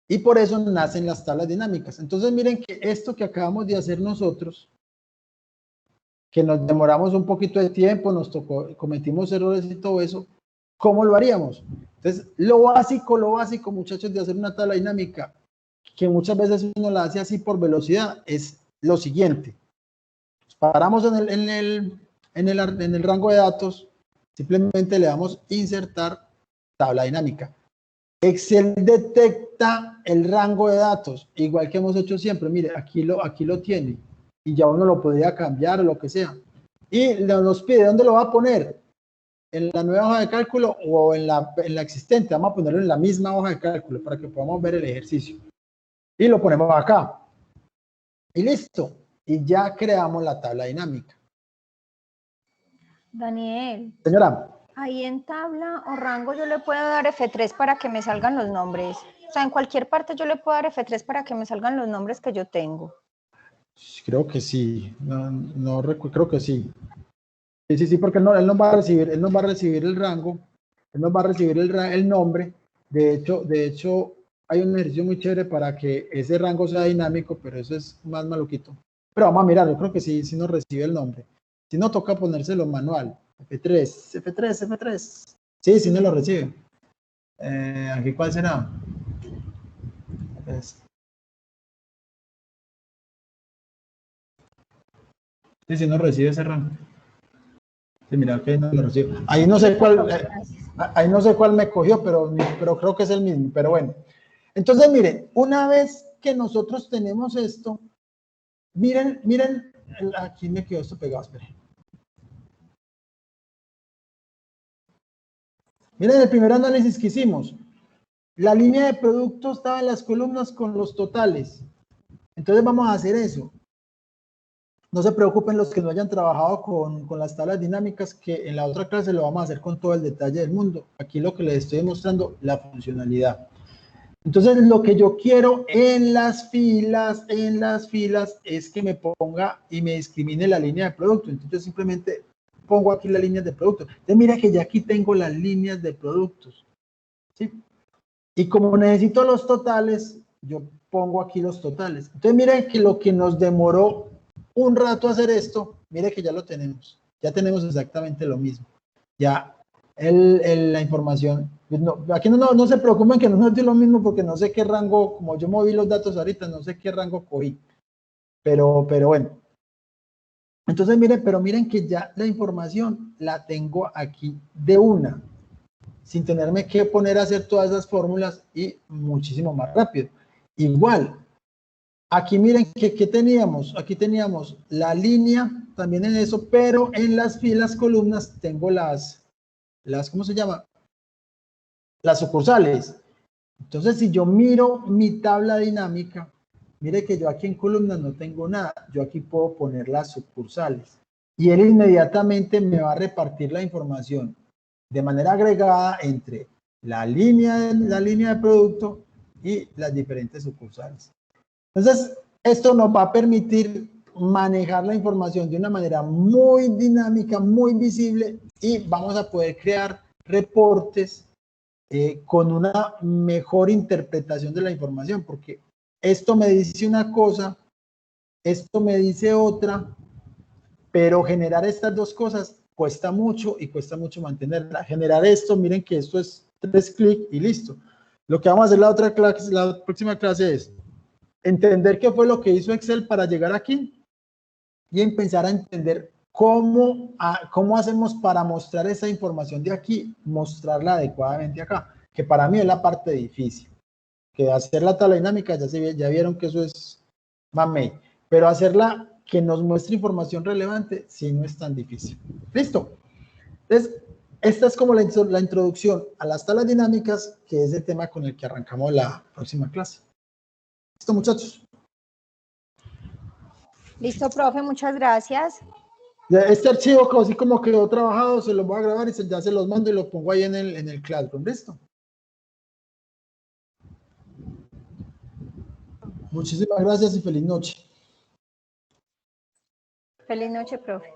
Y por eso nacen las tablas dinámicas. Entonces miren que esto que acabamos de hacer nosotros, que nos demoramos un poquito de tiempo, nos tocó, cometimos errores y todo eso, ¿cómo lo haríamos? Entonces, lo básico, muchachos, de hacer una tabla dinámica, que muchas veces uno la hace así por velocidad, es lo siguiente. Paramos en el rango de datos, simplemente le damos insertar tabla dinámica. Excel detecta el rango de datos, igual que hemos hecho siempre. Mire, aquí lo tiene y ya uno lo podría cambiar o lo que sea. Y nos pide dónde lo va a poner, en la nueva hoja de cálculo o en la existente. Vamos a ponerlo en la misma hoja de cálculo para que podamos ver el ejercicio. Y lo ponemos acá. Y listo. Y ya creamos la tabla dinámica. Daniel. Señora. Ahí en tabla o rango yo le puedo dar F3 para que me salgan los nombres. O sea, en cualquier parte yo le puedo dar F3 para que me salgan los nombres que yo tengo. Creo que sí. No recuerdo, creo que sí. Sí, porque él no va a recibir el rango, él no va a recibir el nombre. De hecho, hay un ejercicio muy chévere para que ese rango sea dinámico, pero eso es más maluquito. Pero vamos a mirar, yo creo que sí nos recibe el nombre. Si no, toca ponérselo manual. F3. Sí nos lo recibe. ¿Aquí cuál será? Sí nos recibe ese rango. Sí, mira, que no lo recibo. Ahí no sé cuál, ahí no sé cuál me cogió, pero creo que es el mismo. Pero bueno, entonces miren, una vez que nosotros tenemos esto, miren, aquí me quedó esto pegado, esperen. Miren el primer análisis que hicimos. La línea de producto estaba en las columnas con los totales. Entonces vamos a hacer eso. No se preocupen los que no hayan trabajado con las tablas dinámicas, que en la otra clase lo vamos a hacer con todo el detalle del mundo. Aquí lo que les estoy mostrando, la funcionalidad. Entonces lo que yo quiero en las filas es que me ponga y me discrimine la línea de producto. Entonces simplemente pongo aquí las líneas de producto. Entonces mira que ya aquí tengo las líneas de productos, ¿sí? Y como necesito los totales, yo pongo aquí los totales. Entonces miren que lo que nos demoró un rato hacer esto, mire que ya lo tenemos. Ya tenemos exactamente lo mismo. Ya la información, pues no, aquí no se preocupen que no nos dio lo mismo porque no sé qué rango, como yo moví los datos ahorita, no sé qué rango cogí. Pero bueno. Entonces miren que ya la información la tengo aquí de una, sin tenerme que poner a hacer todas esas fórmulas y muchísimo más rápido. Igual, aquí miren que teníamos, aquí teníamos la línea también en eso, pero en las filas, columnas, tengo las ¿cómo se llama? Las sucursales. Entonces, si yo miro mi tabla dinámica, mire que yo aquí en columnas no tengo nada, yo aquí puedo poner las sucursales y él inmediatamente me va a repartir la información de manera agregada entre la línea de producto y las diferentes sucursales. Entonces, esto nos va a permitir manejar la información de una manera muy dinámica, muy visible, y vamos a poder crear reportes con una mejor interpretación de la información, porque esto me dice una cosa, esto me dice otra, pero generar estas dos cosas cuesta mucho y cuesta mucho mantenerla. Generar esto, miren que esto es 3 clics y listo. Lo que vamos a hacer la próxima clase es entender qué fue lo que hizo Excel para llegar aquí y empezar a entender cómo hacemos para mostrar esa información de aquí, mostrarla adecuadamente acá, que para mí es la parte difícil. Que hacer la tabla dinámica, ya vieron que eso es mamey, pero hacerla que nos muestre información relevante, sí no es tan difícil. ¿Listo? Entonces, esta es como la introducción a las tablas dinámicas, que es el tema con el que arrancamos la próxima clase. ¿Listo, muchachos? Listo, profe, muchas gracias. Este archivo, así como quedó trabajado, se los voy a grabar y ya se los mando y lo pongo ahí en el Classroom. ¿Listo? Muchísimas gracias y feliz noche. Feliz noche, profe.